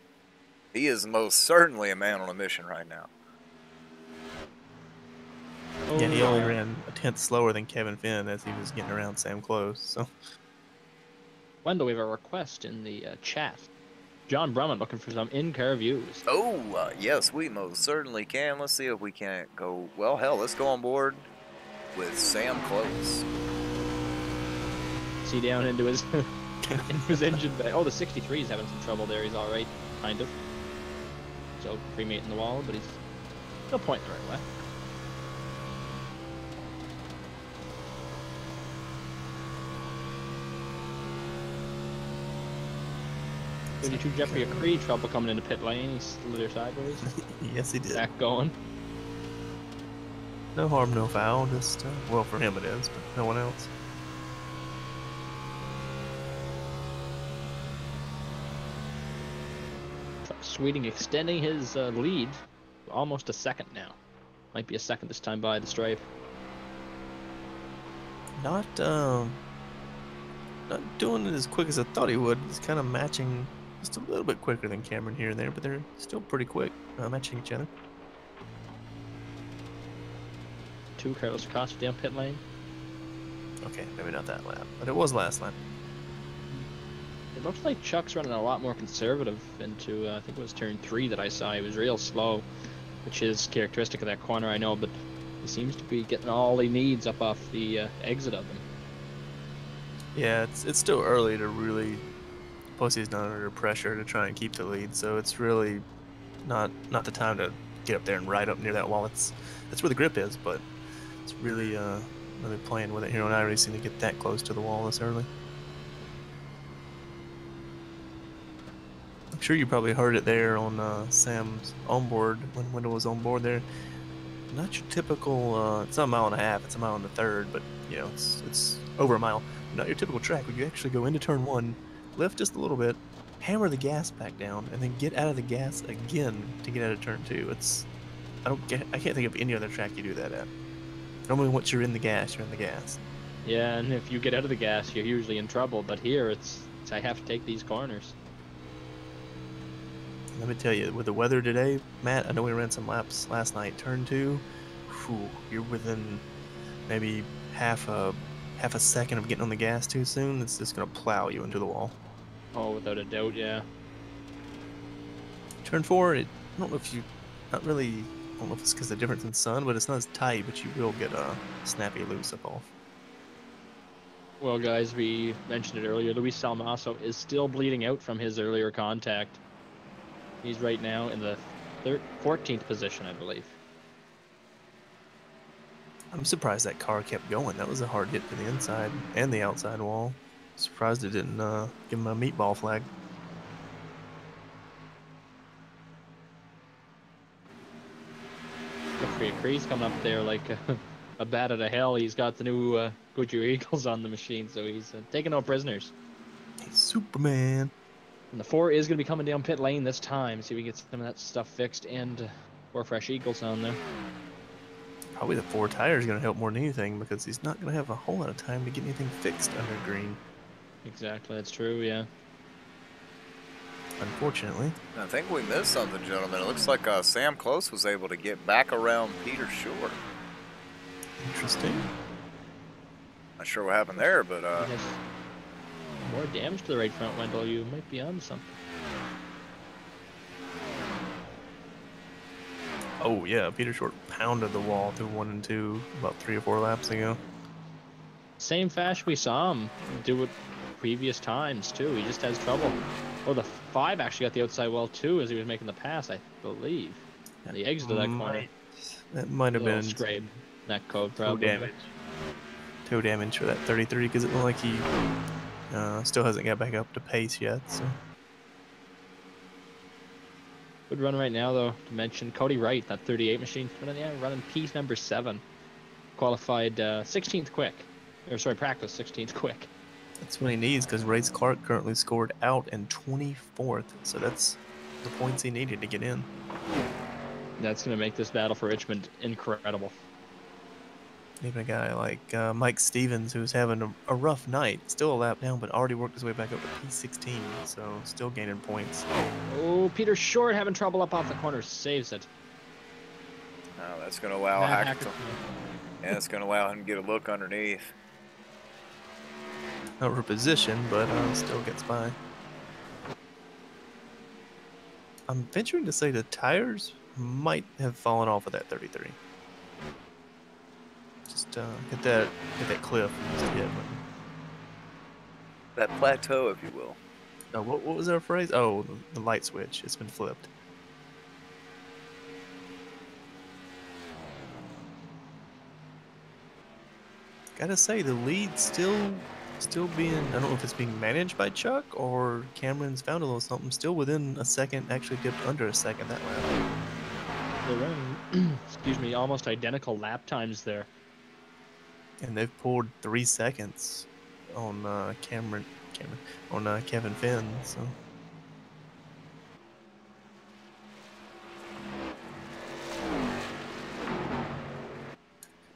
He is most certainly a man on a mission right now. Yeah, he only ran a 10th slower than Kevin Finn as he was getting around Sam Close. So. Wendell, we have a request in the chat. John Brumman looking for some in-car views. Oh, yes, we most certainly can. Let's see if we can't go. Well, hell, let's go on board with Sam Close. See down into his engine bay. Oh, the 63 is having some trouble there. He's all right, kind of. So cremate in the wall, but he's still pointing the right way. 32 Jeffrey Acree, trouble coming into pit lane. He slid there sideways. Yes, he did. Back going. No harm, no foul. Just, well, for him it is, but no one else. Sweeting extending his lead. Almost a second now. Might be a second this time by the stripe. Not doing it as quick as I thought he would. He's kind of matching just a little bit quicker than Cameron here and there, but they're still pretty quick, matching each other. 2 Carlos Acosta down pit lane. Okay, maybe not that lap, but it was last lap. It looks like Chuck's running a lot more conservative into, I think it was turn 3 that I saw. He was real slow, which is characteristic of that corner, I know, but he seems to be getting all he needs up off the exit of him. Yeah, it's still early to really. Plus, he's not under pressure to try and keep the lead, so it's really not the time to get up there and ride up near that wall. That's where the grip is, but It's really really playing with it here on iRacing to get that close to the wall this early. I'm sure you probably heard it there on Sam's onboard when Wendell was on board there. Not your typical. It's not a mile and a half. It's a mile and a third, but you know it's over a mile. Not your typical track where you actually go into turn one, lift just a little bit, hammer the gas back down, and then get out of the gas again to get out of turn two. I can't think of any other track you do that at. Normally, once you're in the gas, you're in the gas. Yeah, and if you get out of the gas, you're usually in trouble. But here, it's I have to take these corners. Let me tell you, with the weather today, Matt, I know we ran some laps last night. Turn two, whew, you're within maybe half a second of getting on the gas too soon. It's just gonna plow you into the wall. Oh, without a doubt, yeah. Turn four, I don't know if it's because of the difference in sun, but it's not as tight, but you will get a snappy loose up off. Well, guys, we mentioned it earlier. Luis Salmaso is still bleeding out from his earlier contact. He's right now in the 14th position, I believe. I'm surprised that car kept going. That was a hard hit to the inside and the outside wall. Surprised it didn't give him a meatball flag. Cree's coming up there like a bat out of hell. He's got the new Goodyear Eagles on the machine, so he's taking no prisoners. He's Superman. And the 4 is going to be coming down pit lane this time. See if we get some of that stuff fixed and 4 fresh Eagles on there. Probably the 4 tire is going to help more than anything because he's not going to have a whole lot of time to get anything fixed under green. Exactly, that's true, yeah. Unfortunately. I think we missed something, gentlemen. It looks like Sam Close was able to get back around Peter Short. Interesting. Not sure what happened there, but more damage to the right front, Wendell. You might be on something. Oh yeah, Peter Short pounded the wall through 1 and 2 about 3 or 4 laps ago. Same fashion we saw him do it previous times too. He just has trouble. Oh, the 5 actually got the outside wall too as he was making the pass, I believe. And the exit of that corner. That might have been scrape. That code probably. Toe damage for that 33 because it looked like he still hasn't got back up to pace yet. So. Good run right now, though, to mention Cody Wright, that 38 machine, running piece number 7. Qualified 16th quick. Or, sorry, practice 16th quick. That's what he needs because Race Clark currently scored out in 24th. So that's the points he needed to get in. That's going to make this battle for Richmond incredible. Even a guy like Mike Stevens, who's having a rough night, still a lap down, but already worked his way back up to P16, so still gaining points. Oh, Peter Short having trouble up off the corner, saves it. Oh, that's going to allow Hacker. Yeah, it's going to allow him to get a look underneath. Not for position, but still gets by. I'm venturing to say the tires might have fallen off of that 33. Just hit that cliff and just hit. That plateau, if you will. Oh, what was our phrase? Oh, the light switch. It's been flipped. Gotta say, the lead still being, I don't know if it's being managed by Chuck or Cameron's found a little something. Still within a second, actually dipped under a second that lap. They're running, excuse me, almost identical lap times there. And they've pulled 3 seconds on Kevin Finn. So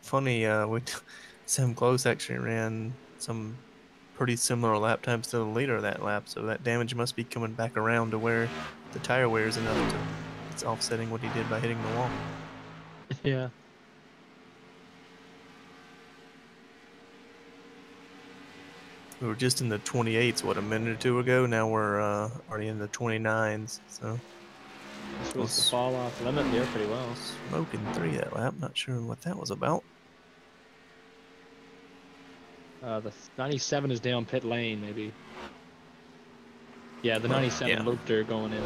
funny. Sam Close actually ran some pretty similar lap times to the leader of that lap. So that damage must be coming back around to where the tire wear is enough to it's offsetting what he did by hitting the wall. Yeah. We were just in the 28s, what, a minute or two ago? Now we're already in the 29s, so... This was the fall off limit there pretty well. Smoking 3 that lap, not sure what that was about. The 97 is down pit lane, maybe. Yeah, the 97 looped her going in.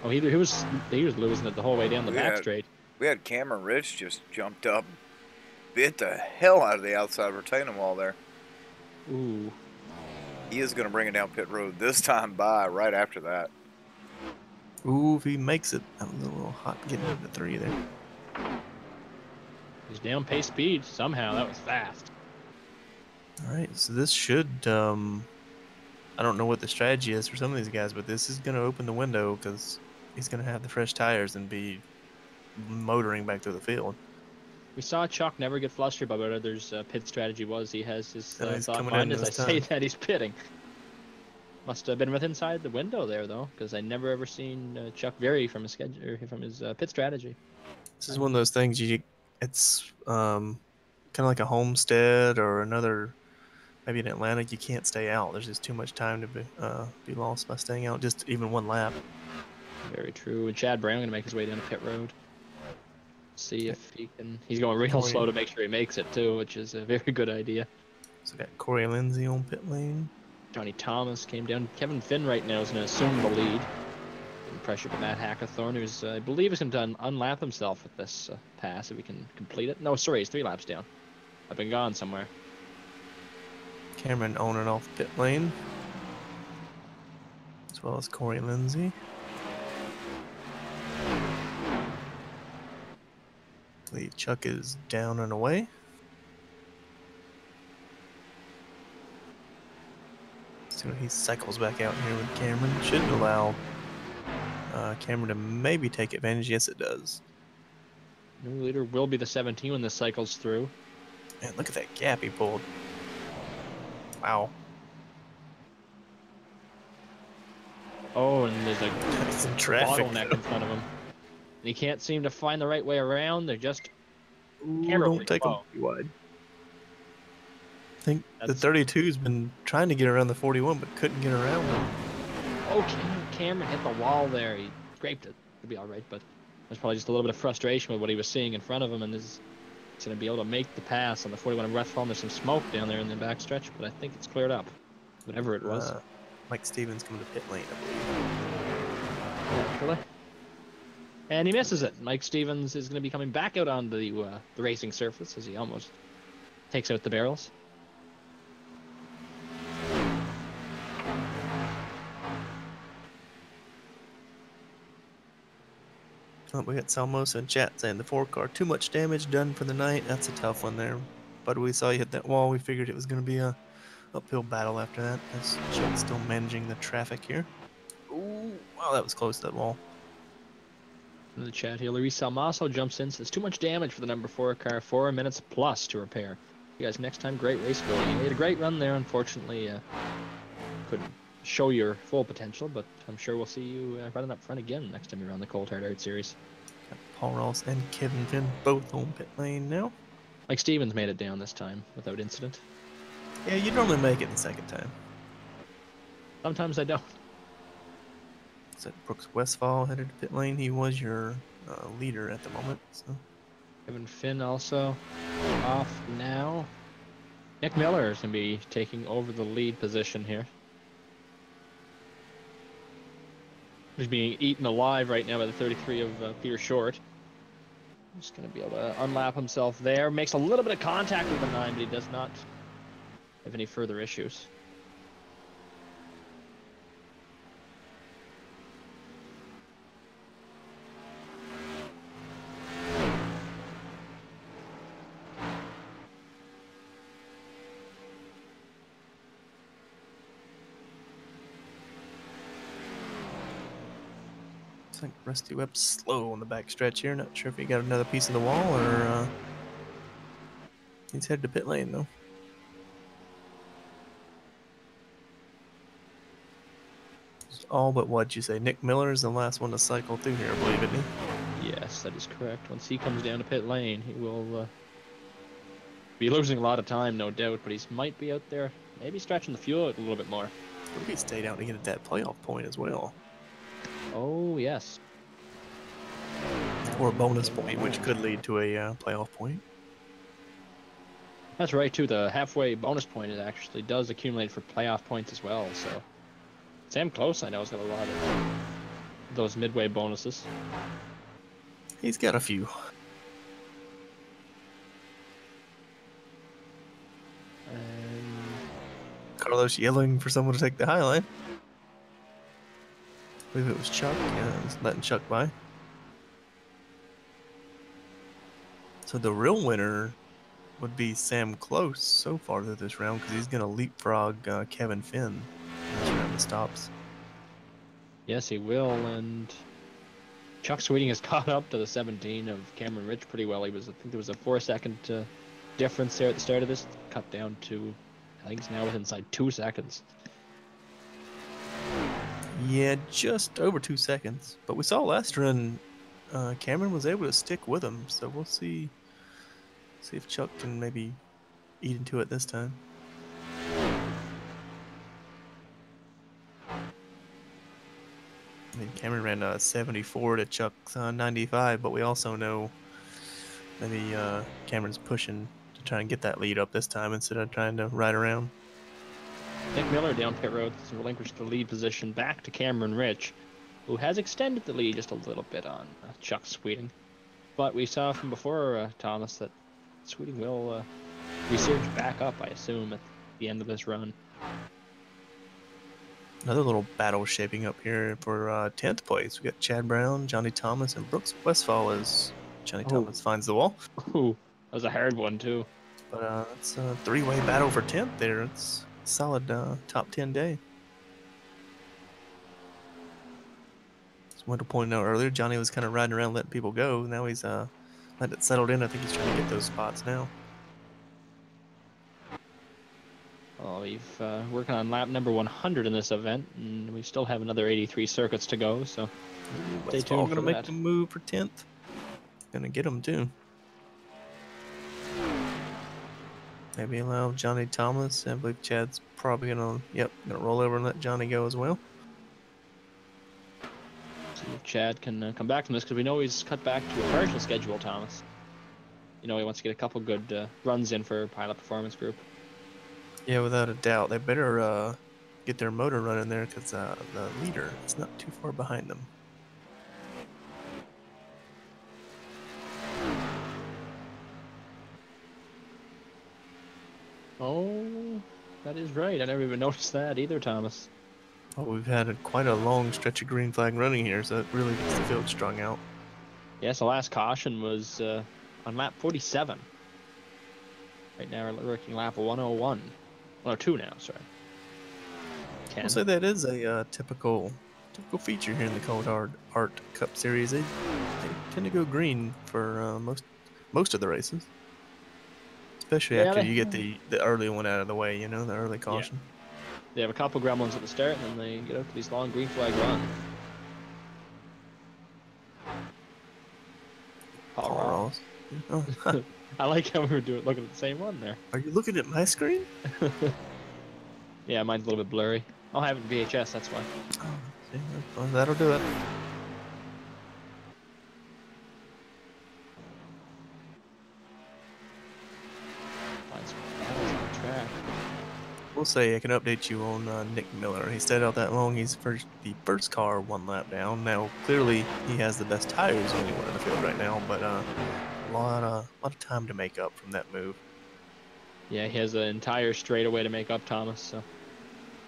Oh, he was losing it the whole way down the back straight. We had Cameron Rich just jumped up bit the hell out of the outside retaining wall there. Ooh. He is going to bring it down pit road this time by right after that. Ooh, if he makes it, that was a little hot getting into 3 there. He's down pace speed somehow. That was fast. All right, so this should, I don't know what the strategy is for some of these guys, but this is going to open the window because he's going to have the fresh tires and be motoring back through the field. We saw Chuck never get flustered by what others' pit strategy was. He has his He's thought coming mind in as I this say time. that he's pitting. Must have been with inside the window there though, because I never ever seen Chuck vary from his schedule or from his pit strategy. This is one of those things it's kind of like a Homestead or another, maybe in Atlanta. You can't stay out. There's just too much time to be lost by staying out just even one lap. Very true. And Chad Brown gonna make his way down to pit road. See if he can. He's going real slow to make sure he makes it too, which is a very good idea. So we got Corey Lindsay on pit lane. Johnny Thomas came down. Kevin Finn right now is going to assume the lead. Getting pressure to Matt Hackathorn, who's, I believe, is going to unlap himself with this pass if he can complete it. No, sorry, he's 3 laps down. I've been gone somewhere. Cameron on and off pit lane, as well as Corey Lindsay. Lead Chuck is down and away. So he cycles back out here with Cameron. Should allow Cameron to maybe take advantage. Yes, it does. New leader will be the 17 when this cycles through. Man, look at that gap he pulled. Wow. Oh, and there's a That's some traffic bottleneck in front of him. And he can't seem to find the right way around. They're just Ooh, terribly don't take slow. him too wide. I think the 32's been trying to get around the 41, but couldn't get around him. Okay, Cameron hit the wall there. He scraped it. It'll be all right, but there's probably just a little bit of frustration with what he was seeing in front of him, and he's going to be able to make the pass on the 41 in Westfall. There's some smoke down there in the back stretch, but I think it's cleared up, whatever it was. Mike Stevens coming to pit lane, I believe. Naturally. And he misses it. Mike Stevens is going to be coming back out on the racing surface as he almost takes out the barrels. Oh, we got Salmosa in chat saying the 4-car, too much damage done for the night. That's a tough one there. But we saw you hit that wall. We figured it was going to be a uphill battle after that. As Chuck's still managing the traffic here. Ooh, wow, that was close to that wall. In the chat here, Luis Salmaso jumps in, says too much damage for the number 4 car, 4 minutes plus to repair. You guys, next time, great race ability. You made a great run there. Unfortunately, couldn't show your full potential, but I'm sure we'll see you running up front again next time you run the Cold Hard Art Series. Got Paul Ross and Kevin Finn both on pit lane now. Mike Stevens made it down this time without incident. Yeah, you normally make it the second time. Sometimes I don't. So Brooks Westfall headed to pit lane. He was your leader at the moment. So. Kevin Finn also off now. Nick Miller is going to be taking over the lead position here. He's being eaten alive right now by the 33 of Peter Short. He's going to be able to unlap himself there. Makes a little bit of contact with the 9, but he does not have any further issues. Looks like Rusty Webb's slow on the back stretch here. Not sure if he got another piece of the wall or he's headed to pit lane though. It's all but what you say. Nick Miller is the last one to cycle through here, I believe, isn't he? Yes, that is correct. Once he comes down to pit lane, he will be losing a lot of time, no doubt, but he might be out there, maybe stretching the fuel out a little bit more. What if he stayed out to get at that playoff point as well? Oh, yes. Or a bonus point, which could lead to a playoff point. That's right, too. The halfway bonus point it actually does accumulate for playoff points as well, so... Sam Close, I know, has got a lot of those midway bonuses. He's got a few. Carlos yelling for someone to take the high line. I believe it was Chuck. Yeah, was letting Chuck by. So the real winner would be Sam Close so far through this round because he's going to leapfrog Kevin Finn in this round of stops. Yes, he will. And Chuck Sweeting has caught up to the 17 of Cameron Rich pretty well. I think there was a 4-second difference there at the start of this. Cut down to, I think it's now within inside 2 seconds. Yeah, just over 2 seconds. But we saw last run, Cameron was able to stick with him. So we'll see if Chuck can maybe eat into it this time. I mean, Cameron ran 74 to Chuck's 95, but we also know maybe Cameron's pushing to try and get that lead up this time instead of trying to ride around. Nick Miller down pit road has relinquished the lead position back to Cameron Rich, who has extended the lead just a little bit on Chuck Sweeting. But we saw from before, Thomas, that Sweeting will resurge back up, I assume, at the end of this run. Another little battle shaping up here for 10th place. We got Chad Brown, Johnny Thomas, and Brooks Westfall as Johnny Thomas finds the wall. Ooh, that was a hard one, too. But it's a 3-way battle for 10th there. It's a solid top 10 day. As Wendell pointed out earlier, Johnny was kind of riding around letting people go. Now he's letting it settled in. I think he's trying to get those spots now. Well, we've working on lap number 100 in this event, and we still have another 83 circuits to go, so stay tuned for gonna make the move for 10th. Gonna get him, too. Maybe allow Johnny Thomas. I believe Chad's probably gonna roll over and let Johnny go as well. See if Chad can come back from this, because we know he's cut back to a partial schedule, Thomas. You know, he wants to get a couple good runs in for Pilot Performance Group. Yeah, without a doubt. They better get their motor running there because the leader is not too far behind them. Oh, that is right. I never even noticed that either, Thomas. Oh, we've had quite a long stretch of green flag running here, so it really gets the field strung out. Yes, the last caution was on lap 47. Right now we're working lap 101. 102 now, sorry. I'll say that is a typical feature here in the Cold Hard Art Cup Series. They tend to go green for most of the races. Especially after you get the early one out of the way, you know, the early caution. Yeah. They have a couple gremlins at the start, and then they get out to these long green flag runs. Paul Ross. Oh. I like how we were looking at the same one there. Are you looking at my screen? Yeah, mine's a little bit blurry. I'll have it in VHS, that's why. Oh, see, well, that'll do it. We'll say I can update you on Nick Miller. He stayed out that long. He's the first car 1 lap down. Now, clearly, he has the best tires of anyone in the field right now, but a lot of time to make up from that move. Yeah, he has an entire straightaway to make up, Thomas, so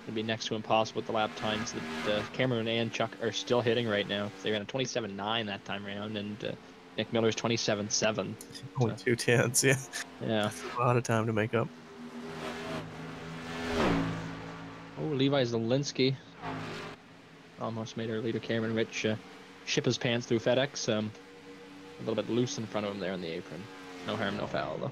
it'd be next to impossible with the lap times that Cameron and Chuck are still hitting right now. They ran a 27.9 that time around, and Nick Miller's 27.7. Only 2 tenths, yeah. Yeah. That's a lot of time to make up. Oh, Levi Zielinski almost made our leader Cameron Rich ship his pants through FedEx. A little bit loose in front of him there on the apron. No harm, no foul, though.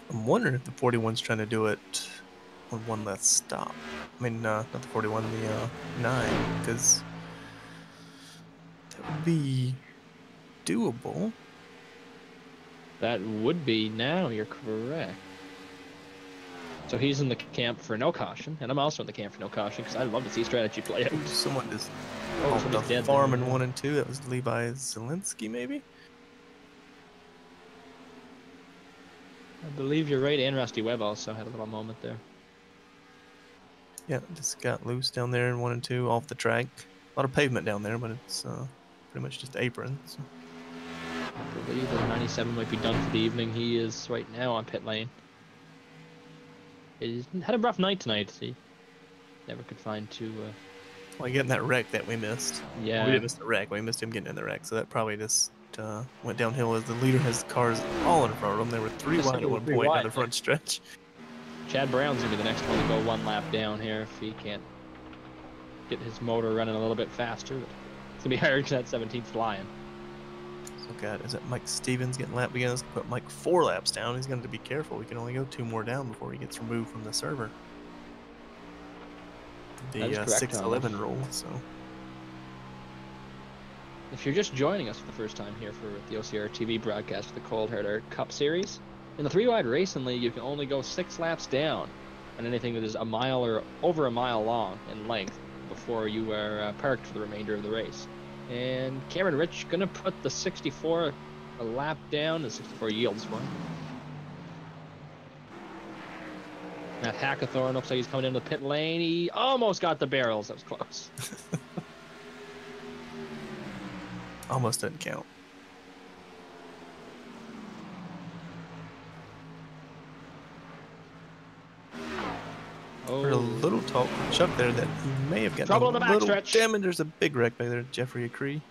I'm wondering if the 41's trying to do it on one less stop. I mean, not the 41, the 9, because that would be doable. That would be now, you're correct. So he's in the camp for no caution, and I'm also in the camp for no caution, because I'd love to see strategy play out. Someone just dead farm in 1 and 2. That was Levi Zielinski, maybe? I believe you're right, and Rusty Webb also had a little moment there. Yeah, just got loose down there in 1 and 2 off the track. lot of pavement down there, but it's pretty much just apron. So. I believe that 97 might be done for the evening. He is right now on pit lane. He's had a rough night tonight. He never could find to. Well, getting that wreck that we missed. Yeah. Well, we didn't miss the wreck. We missed him getting in the wreck, so that probably just went downhill as the leader has cars all in front of him. There were 3 wide at one point on the front stretch. Chad Brown's going to be the next one to go 1 lap down here if he can't get his motor running a little bit faster. But it's going to be hard to that 17th flying. So, God, is that Mike Stevens getting lapped again? Let's put Mike 4 laps down. He's going to be careful. We can only go 2 more down before he gets removed from the server. The 6-11 rule, so... If you're just joining us for the first time here for the OCR TV broadcast of the Cold Hard Art Cup Series, in the 3-wide racing league, you can only go 6 laps down on anything that is a mile or over a mile long in length before you are parked for the remainder of the race. And Cameron Rich gonna put the 64 a lap down, the 64 yields for him. Matt Hackathorn looks like he's coming into the pit lane. He almost got the barrels. That was close. Almost didn't count. Heard a little talk from Chuck there that he may have gotten trouble in the little backstretch. Damn it, there's a big wreck back there, Jeffrey Acree.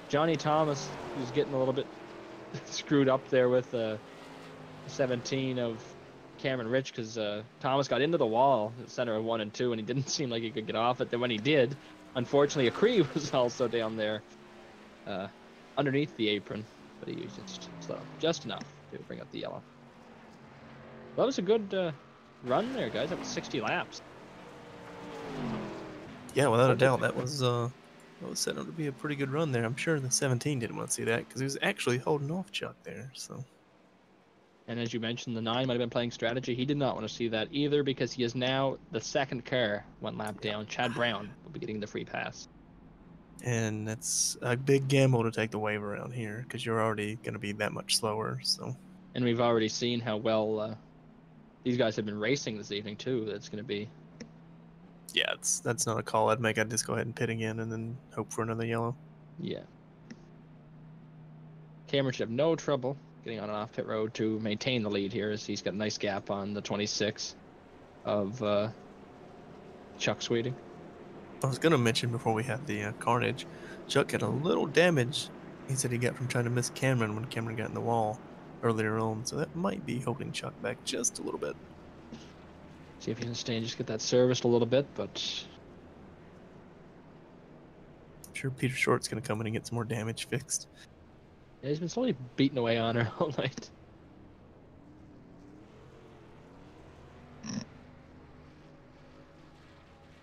Johnny Thomas was getting a little bit screwed up there with 17 of Cameron Rich because Thomas got into the wall at center of 1 and 2 and he didn't seem like he could get off it. Then when he did, unfortunately, Acree was also down there underneath the apron, but he used it slow, just enough to bring up the yellow. Well, that was a good run there, guys. That was 60 laps. Yeah, without a doubt, that was set up to be a pretty good run there. I'm sure the 17 didn't want to see that because he was actually holding off Chuck there. So. And as you mentioned, the 9 might have been playing strategy. He did not want to see that either because he is now the second car 1 lap down. Chad Brown will be getting the free pass. And that's a big gamble to take the wave around here because you're already going to be that much slower. So. And we've already seen how well these guys have been racing this evening too. That's going to be. Yeah, that's not a call I'd make. I'd just go ahead and pit again and then hope for another yellow. Yeah. Cameron should have no trouble getting on and off pit road to maintain the lead here as he's got a nice gap on the 26 of Chuck Sweeting. I was going to mention before we had the carnage, Chuck had a little damage he said he got from trying to miss Cameron when Cameron got in the wall earlier on, so that might be holding Chuck back just a little bit. See if he can stay and just get that serviced a little bit, but... I'm sure Peter Short's going to come in and get some more damage fixed. Yeah, he's been slowly beating away on her all night.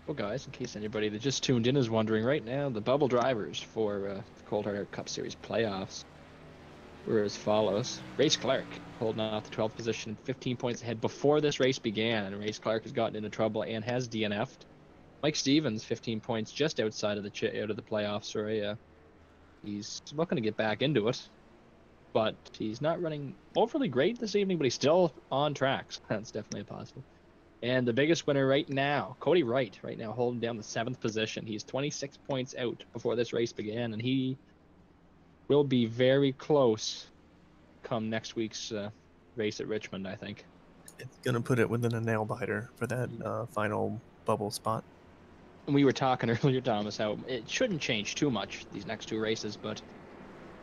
Well, guys, in case anybody that just tuned in is wondering, right now the bubble drivers for the Cold Hard Cup Series playoffs were as follows. Race Clark holding off the 12th position, 15 points ahead before this race began, and Race Clark has gotten into trouble and has DNF'd. Mike Stevens, 15 points just outside of the playoffs. Sorry, he's looking to get back into it, but he's not running overly great this evening, but he's still on track. So that's definitely a positive. And the biggest winner right now, Cody Wright, right now holding down the 7th position. He's 26 points out before this race began, and he will be very close come next week's race at Richmond, I think. It's going to put it within a nail biter for that final bubble spot. And we were talking earlier, Thomas, how it shouldn't change too much, these next 2 races, but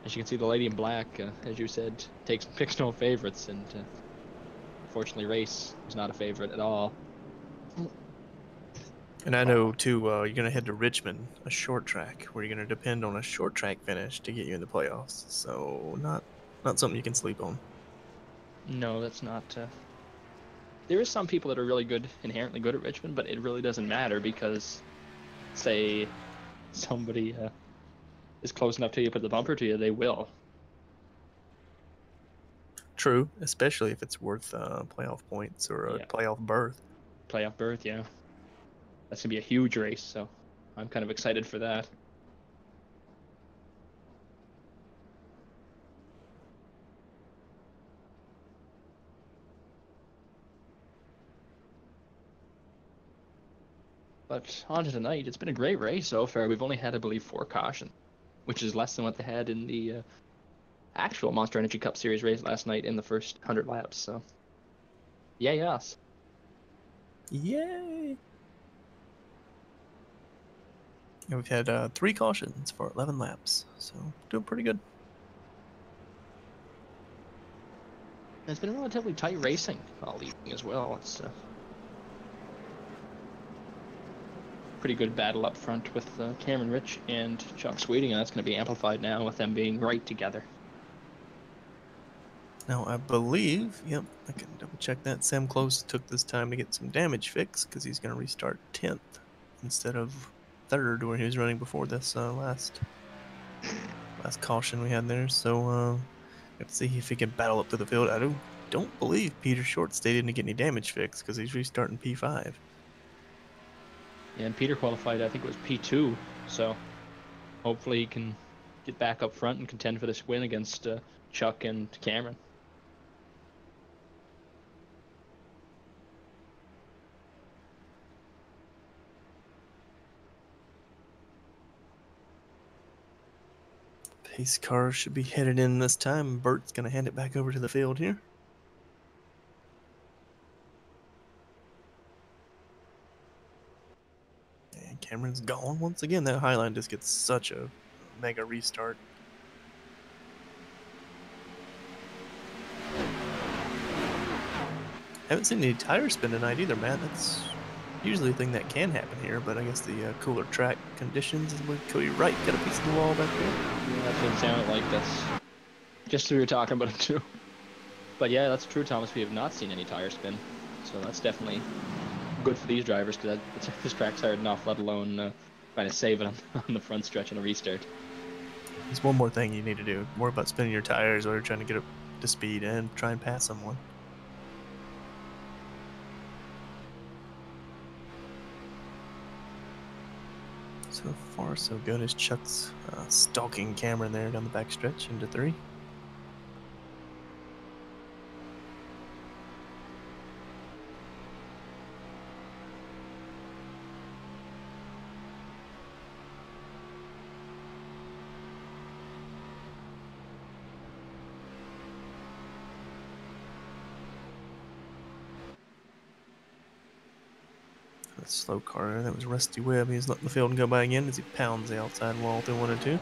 as you can see, the Lady in Black, as you said, picks no favorites, and unfortunately, Race is not a favorite at all. And I know, too, you're going to head to Richmond, a short track, where you're going to depend on a short track finish to get you in the playoffs. So not something you can sleep on. No, that's not. There is some people that are really good, inherently good at Richmond, but it really doesn't matter because, say, somebody is close enough to you, put the bumper to you, they will. True, especially if it's worth playoff points or a playoff berth. Playoff berth, yeah. That's going to be a huge race, so I'm kind of excited for that. But on to tonight, it's been a great race so far. We've only had, I believe, 4 cautions, which is less than what they had in the actual Monster Energy Cup Series race last night in the first 100 laps. So, yeah, yes. Yay! And we've had 3 cautions for 11 laps, so doing pretty good. It's been relatively tight racing all evening as well. It's pretty good battle up front with Cameron Rich and Chuck Sweeting, and that's going to be amplified now with them being right together. Now, I believe, yep, I can double check that. Sam Close took this time to get some damage fixed because he's going to restart 10th instead of 3rd where he was running before this last caution we had there. So, let's see if he can battle up to the field. I don't believe Peter Short stayed in to get any damage fixed because he's restarting P5. Yeah, and Peter qualified, I think it was P2, so hopefully he can get back up front and contend for this win against Chuck and Cameron. Pace car should be headed in this time. Bert's going to hand it back over to the field here. And Cameron's gone once again. That Highline just gets such a mega restart. Haven't seen any tire spin tonight either, Matt. That's usually a thing that can happen here, but I guess the cooler track conditions is what Cody Wright got a piece of the wall back there. Yeah, that's what it sounded like. That's just we were talking about it too. But yeah, that's true, Thomas. We have not seen any tire spin, so that's definitely good for these drivers because this track's hard enough, let alone trying to save it on the front stretch in a restart. There's one more thing you need to do. More about spinning your tires while you're trying to get up to speed and try and pass someone. So far, so good as Chuck's stalking Cameron there down the backstretch into 3. Slow car, that was Rusty Webb. He's letting the field go by again as he pounds the outside wall through 1 and 2.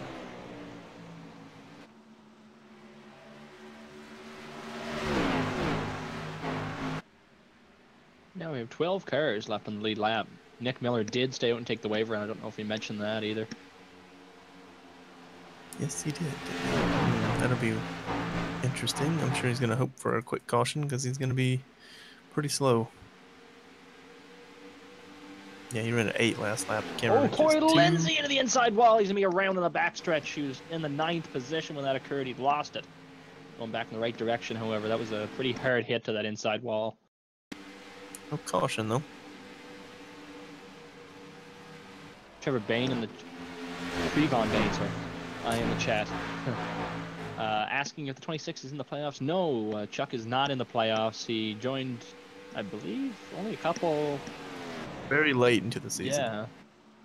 Now we have 12 cars left on the lead lap. Nick Miller did stay out and take the waiver, and I don't know if he mentioned that either. Yes, he did. That'll be interesting. I'm sure he's going to hope for a quick caution because he's going to be pretty slow. Yeah, he ran an 8 last lap. Corey Lindsay into the inside wall. He's going to be around in the backstretch. He was in the 9th position when that occurred. He'd lost it. Going back in the right direction, however. That was a pretty hard hit to that inside wall. No caution, though. Trevor Bain in the... Trevon Bain, sorry. In the chat. Asking if the 26 is in the playoffs. No, Chuck is not in the playoffs. He joined, I believe, only a couple... Very late into the season. Yeah.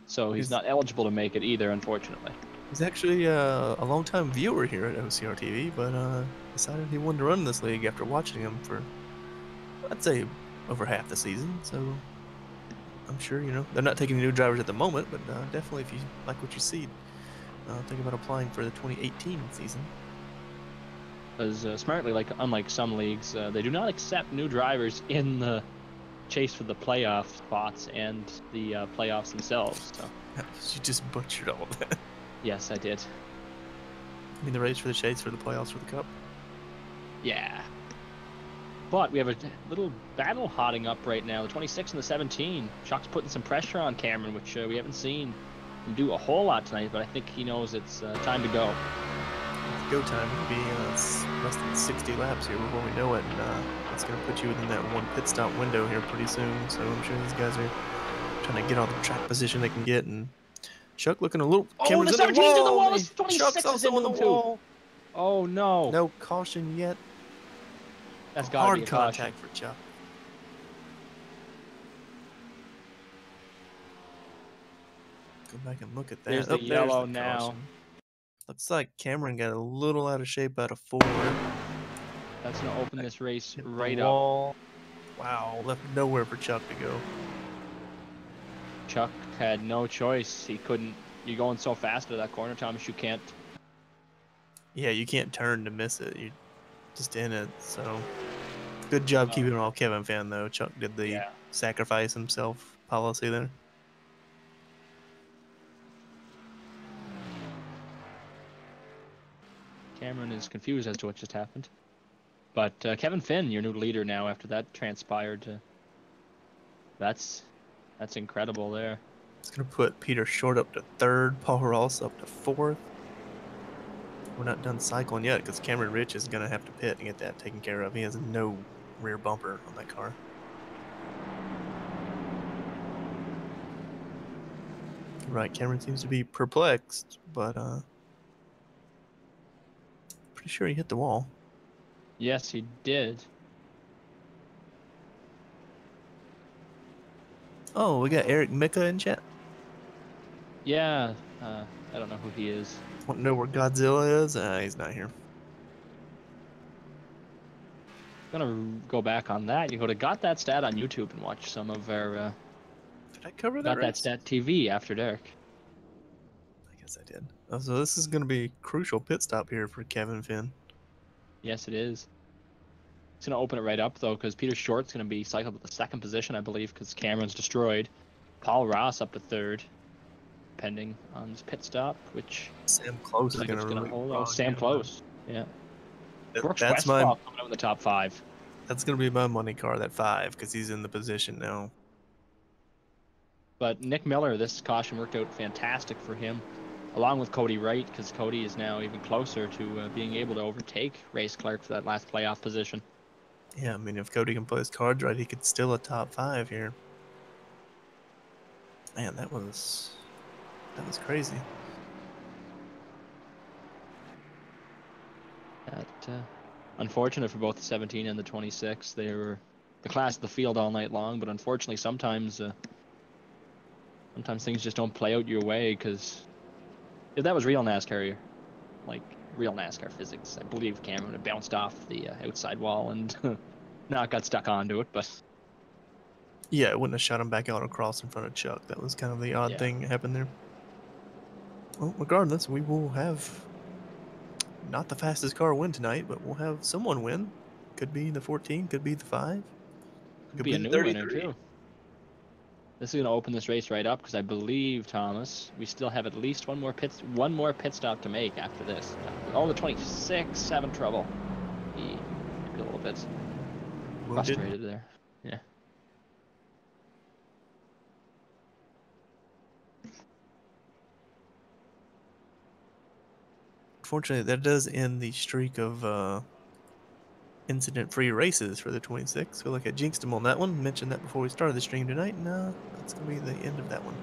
So he's not eligible to make it either, unfortunately. He's actually a long-time viewer here at OCR TV, but decided he wanted to run this league after watching him for, I'd say, over half the season. So I'm sure, they're not taking new drivers at the moment, but definitely if you like what you see, think about applying for the 2018 season. Because smartly, unlike some leagues, they do not accept new drivers in the chase for the playoff spots and the playoffs themselves. So you just butchered all of that. Yes, I did. You mean the race for the chase for the playoffs for the cup? Yeah. But we have a little battle hotting up right now. The 26 and the 17. Chuck's putting some pressure on Cameron, which we haven't seen him do a whole lot tonight, but I think he knows it's time to go. It's go time. It'll be less than 60 laps here before we know it. And, it's going to put you within that 1 pit stop window here pretty soon. So I'm sure these guys are trying to get all the track position they can get. And Chuck looking a little... Oh, the 17's in the wall! The 26 is in the wall! Oh, no. No caution yet. That's got to be a contact for Chuck. Go back and look at that. There's the yellow there's the now. caution. Looks like Cameron got a little out of shape out of 4. That's going to open this race Hit the right up. wall. Wow, left nowhere for Chuck to go. Chuck had no choice. He couldn't. You're going so fast to that corner, Thomas, you can't. Yeah, you can't turn to miss it. You're just in it, so... Good job keeping it all Kevin fan, though. Chuck did the sacrifice himself policy there. Cameron is confused as to what just happened. But Kevin Finn, your new leader now after that transpired. That's incredible there. It's going to put Peter Short up to 3rd, Paul Ross up to 4th. We're not done cycling yet because Cameron Rich is going to have to pit and get that taken care of. He has no rear bumper on that car. Right, Cameron seems to be perplexed, but pretty sure he hit the wall. Yes, he did. Oh, we got Eric Mika in chat. Yeah, I don't know who he is. Want to know where Godzilla is? He's not here. Gonna go back on that. You go to Got That Stat on YouTube and watch some of our Did I cover that? Got That Stat TV after dark. I guess I did. Oh, so this is going to be a crucial pit stop here for Kevin Finn. Yes, it is. It's gonna open it right up though, because Peter Short's gonna be cycled to the 2nd position, I believe, because Cameron's destroyed. Paul Ross up to 3rd, depending on his pit stop, which Sam Close is going to really hold. Oh, Sam Close. Yeah. Brooks That's Westphal coming out in the top 5. That's going to be my money car, that 5, because he's in the position now. But Nick Miller, this caution worked out fantastic for him, along with Cody Wright, because Cody is now even closer to being able to overtake Race Clark for that last playoff position. Yeah, I mean, if Cody can play his cards right, he could still a top 5 here. Man, that was crazy. Unfortunate for both the 17 and the 26. They were the class of the field all night long, but unfortunately sometimes things just don't play out your way, because if that was real NASCAR, like real NASCAR physics, I believe Cameron would have bounced off the outside wall and not got stuck onto it, but... Yeah, it wouldn't have shot him back out across in front of Chuck. That was kind of the odd thing that happened there. Well, regardless, we will have not the fastest car win tonight, but we'll have someone win. Could be the 14, could be the 5. Could be a new winner, too. This is going to open this race right up, because I believe, Thomas, we still have at least one more pit stop to make after this. Oh, the 26 having trouble. He could be a little bit frustrated there. Yeah. Unfortunately, that does end the streak of incident-free races for the 26. Feel like I jinxed him on that one. Mentioned that before we started the stream tonight. No, that's going to be the end of that one.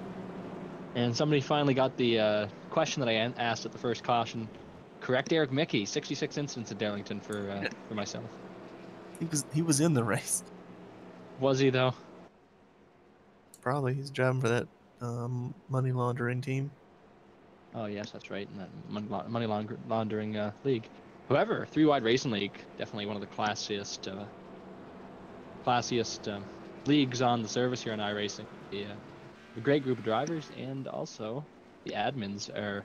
And somebody finally got the question that I asked at the first caution correct. Eric Mickey, 66 incidents at Darlington for myself. He was in the race. Was he, though? Probably. He's driving for that money laundering team. Oh, yes, that's right, in that money laundering league. However, 3-wide racing league, definitely one of the classiest leagues on the service here in iRacing. A great group of drivers, and also the admins are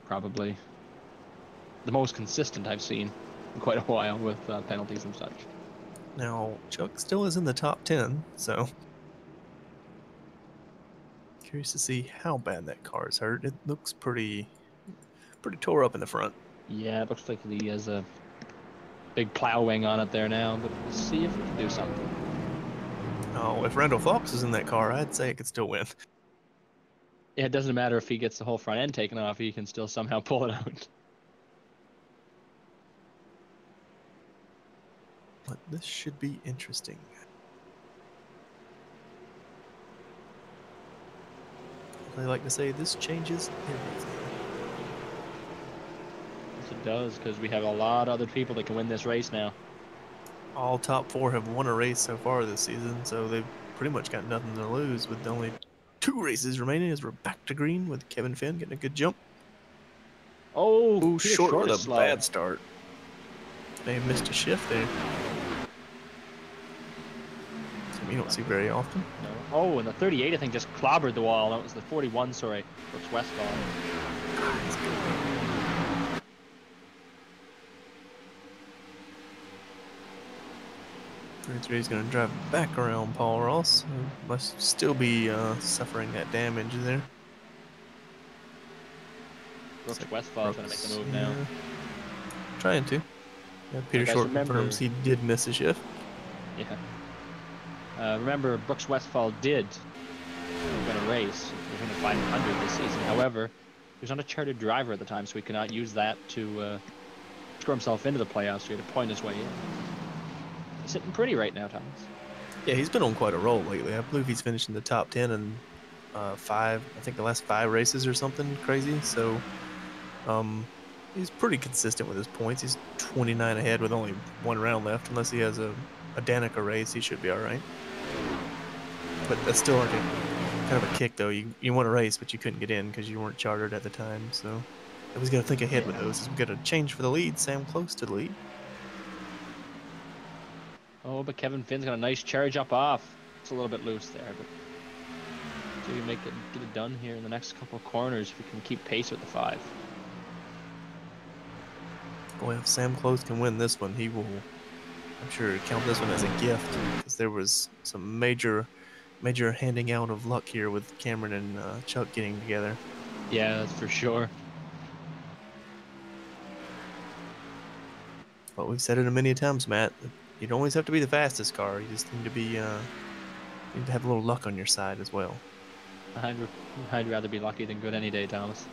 probably the most consistent I've seen in quite a while with penalties and such. Now, Chuck still is in the top 10, so curious to see how bad that car is hurt. It looks pretty tore up in the front. Yeah, it looks like he has a big plow wing on it there now, but we'll see if we can do something. Oh, if Randall Fox is in that car, I'd say it could still win. Yeah, it doesn't matter if he gets the whole front end taken off, he can still somehow pull it out. But this should be interesting. I like to say this changes everything. Yes, it does, because we have a lot of other people that can win this race now. All top 4 have won a race so far this season, so they've pretty much got nothing to lose, with only 2 races remaining as we're back to green with Kevin Finn getting a good jump. Oh, Ooh, Peter short with is a slow. bad start. May have missed a shift there. Something you don't see very often. No. Oh, and the 38, I think, just clobbered the wall. That was the 41, sorry. Brooks Westfall. That's good. 33 is going to drive back around Paul Ross, who must still be suffering that damage there. Brooks like Westfall's going to make the move now. Trying to. Yeah, Peter guys, Short remember- confirms he did miss a shift. Yeah. Remember, Brooks Westfall did win a race. He was in the 500 this season. However, he was not a chartered driver at the time, so he could not use that to score himself into the playoffs. So he had to point his way in. He's sitting pretty right now, Thomas. Yeah, he's been on quite a roll lately. I believe he's finished in the top 10 in the last 5 races or something crazy. So, he's pretty consistent with his points. He's 29 ahead with only 1 round left. Unless he has a Danica race, he should be all right. But that's still like a kind of a kick, though. You won a race, but you couldn't get in because you weren't chartered at the time. So, we got to think ahead with those. We got to change for the lead. Sam close to the lead. Oh, but Kevin Finn's got a nice charge up off. It's a little bit loose there, but see if we get it done here in the next couple of corners if we can keep pace with the 5. Boy, if Sam Close can win this one, he will, I'm sure, count this one as a gift, because there was some major handing out of luck here with Cameron and Chuck getting together. Yeah, that's for sure. But we've said it many times, Matt. You don't always have to be the fastest car. You just need to be, need to have a little luck on your side as well. I'd rather be lucky than good any day, Thomas.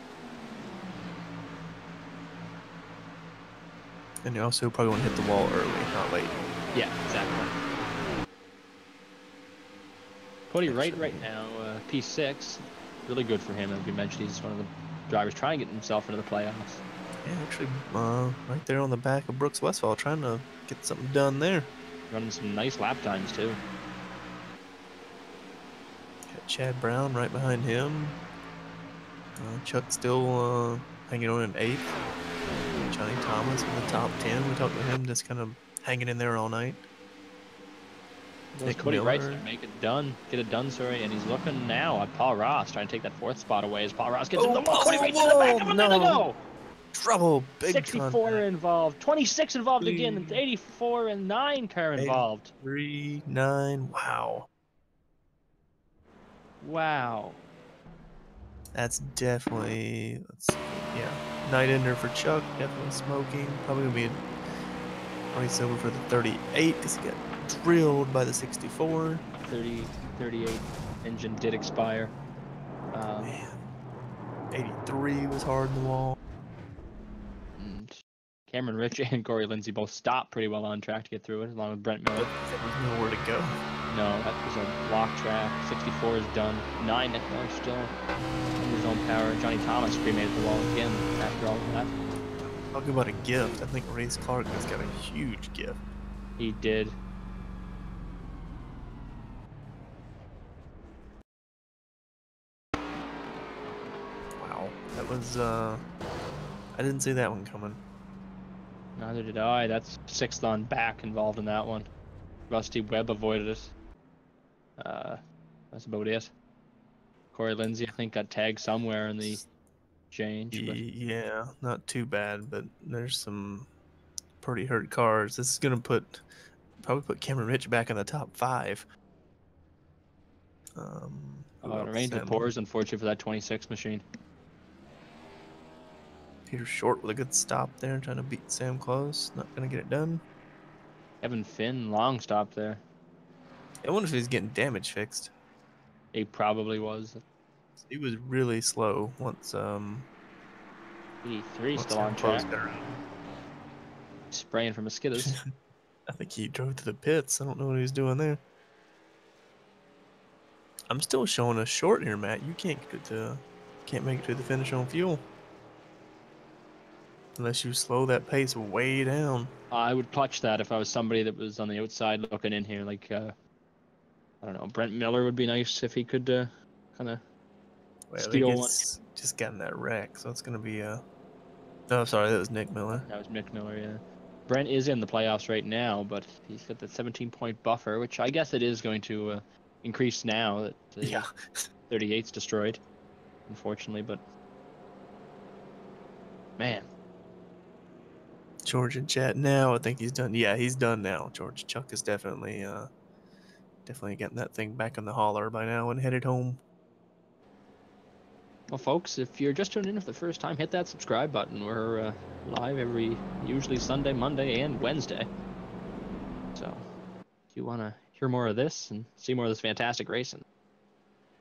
And you also probably want to hit the wall early, not late. Yeah, exactly. Cody Wright right now, P6. Really good for him, as we mentioned. He's one of the drivers trying to get himself into the playoffs. Yeah, actually, right there on the back of Brooks Westfall, trying to get something done there. Running some nice lap times, too. Got Chad Brown right behind him. Chuck still hanging on in 8th. Johnny Thomas in the top 10. We talked to him, just kind of hanging in there all night. Cody Wright's going to make it done. Get it done, sorry. And he's looking now at Paul Ross, trying to take that 4th spot away as Paul Ross gets in the wall. Cody Wright's in the back of him. No. There they go. Trouble. Big 64 contact. involved. 26 involved again. And 84 and 9 car involved. 3, 9. Wow. Wow. That's definitely, night ender for Chuck. Definitely smoking. Probably going to be a race over for the 38 because he got drilled by the 64. 38 engine did expire. Man. 83 was hard in the wall. And Cameron Rich and Corey Lindsay both stopped pretty well on track to get through it, along with Brent Miller. There was nowhere to go. No, that was a block track. 64 is done. 9 are still in his own power. Johnny Thomas cremated the wall again after all of that. Talking about a gift, I think Race Clark has got a huge gift. He did. Wow, that was I didn't see that one coming. Neither did I. That's 6th on back involved in that one. Rusty Webb avoided it. That's about it. Corey Lindsay, I think, got tagged somewhere in the change. But Yeah, not too bad, but there's some pretty hurt cars. This is gonna probably put Cameron Rich back in the top 5. it remains with Pours, unfortunately, for that 26 machine. Peter Short with a good stop there, trying to beat Sam Close. Not gonna get it done. Kevin Finn, long stop there. I wonder if he's getting damage fixed. He probably was. He was really slow once 83 once still on Sam Close track. got around. Spraying for mosquitoes. I think he drove to the pits. I don't know what he was doing there. I'm still showing a short here, Matt. You can't make it to the finish on fuel unless you slow that pace way down. I would clutch that if I was somebody that was on the outside looking in here. Like, I don't know, Brent Miller would be nice if he could kind of Well, steal one. Just gotten that wreck, so it's gonna be No, sorry, that was Nick Miller. That was Nick Miller, yeah. Brent is in the playoffs right now, but he's got that 17-point buffer, which I guess it is going to increase now that the 38's destroyed, unfortunately. But man, George in chat now. I think he's done. Yeah, he's done now. George Chuck is definitely getting that thing back in the holler by now and headed home. well, folks, if you're just tuning in for the first time, hit that subscribe button. We're live usually Sunday, Monday, and Wednesday. So if you want to hear more of this and see more of this fantastic racing,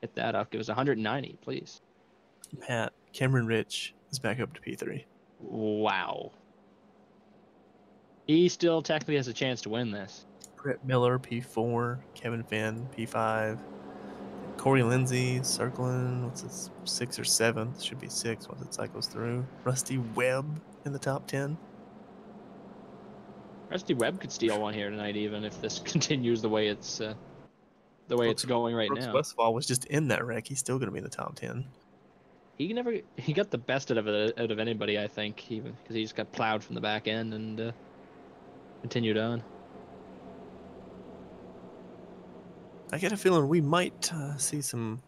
hit that up. Give us 190, please. Matt, Cameron Rich is back up to P3. Wow. He still technically has a chance to win this. Brett Miller, P4. Kevin Finn, P5. Corey Lindsay circling. What's this? 6th or 7th? Should be 6th once it cycles through. Rusty Webb in the top 10. Rusty Webb could steal one here tonight, even if this continues the way it's going right Brooks now. Westfall was just in that wreck. He's still going to be in the top 10. He got the best out of anybody, I think, even because he just got plowed from the back end and continued on. I get a feeling we might see some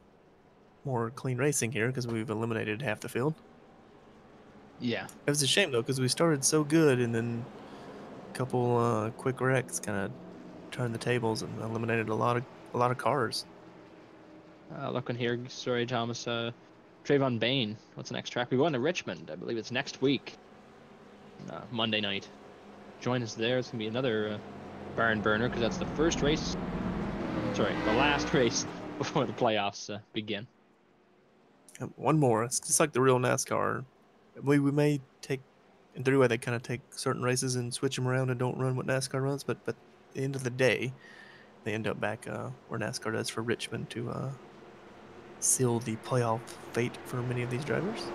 more clean racing here because we've eliminated half the field. Yeah, it was a shame though because we started so good and then a couple quick wrecks kind of turned the tables and eliminated a lot of cars. Looking here, sorry, Thomas. Trayvon Bain. What's the next track? We go on to Richmond. I believe it's next week, Monday night. Join us there. It's gonna be another barn burner because that's the first race. Sorry, the last race before the playoffs begin. One more. It's just like the real NASCAR. We may take in three-way. They kind of take certain races and switch them around and don't run what NASCAR runs. But at the end of the day, they end up back where NASCAR does for Richmond to seal the playoff fate for many of these drivers.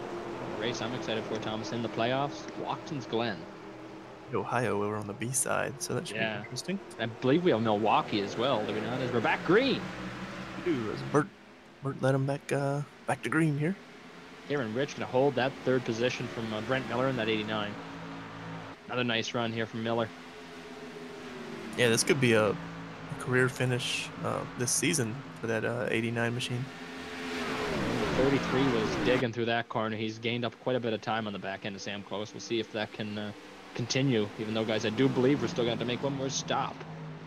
The race I'm excited for, Thomas, in the playoffs, Watkins Glen. Ohio, we were on the B side, so that should be interesting. I believe we have Milwaukee as well, do we not? As we're back green. As Bert led him back to green here. Cameron Rich gonna hold that third position from Brent Miller in that 89. Another nice run here from Miller. Yeah, this could be a career finish this season for that 89 machine. The 33 was digging through that corner. He's gained up quite a bit of time on the back end of Sam Close. We'll see if that can continue, even though, guys, I do believe we're still going to have to make one more stop.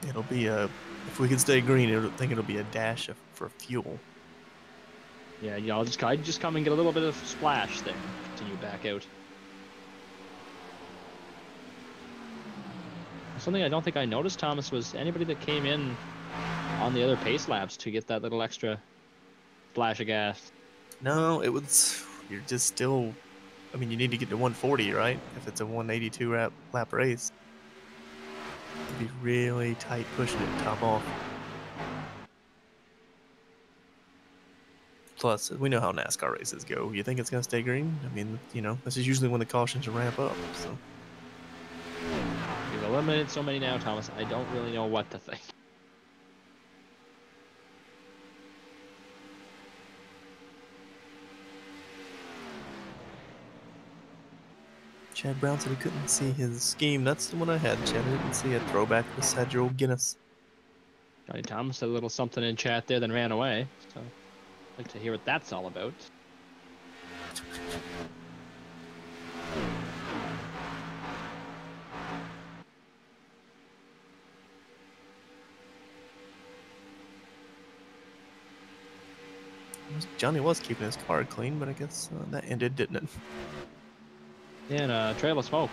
It'll be if we can stay green, I think it'll be a dash for fuel. Yeah, I'll just come and get a little bit of splash there. Continue back out. Something I don't think I noticed, Thomas, was anybody that came in on the other pace laps to get that little extra splash of gas. No, you're just still, I mean, you need to get to 140, right? If it's a 182 lap race. It'd be really tight pushing it top off. Plus, we know how NASCAR races go. You think it's going to stay green? I mean, this is usually when the cautions ramp up, so. We've eliminated so many now, Thomas. I don't really know what to think. Chad Brown said he couldn't see his scheme. That's the one I had, Chad. I didn't see a throwback with Sadro Guinness. Johnny Thomas said a little something in chat there, then ran away. So I'd like to hear what that's all about. Johnny was keeping his car clean, but I guess that ended, didn't it? Yeah, and a trail of smoke.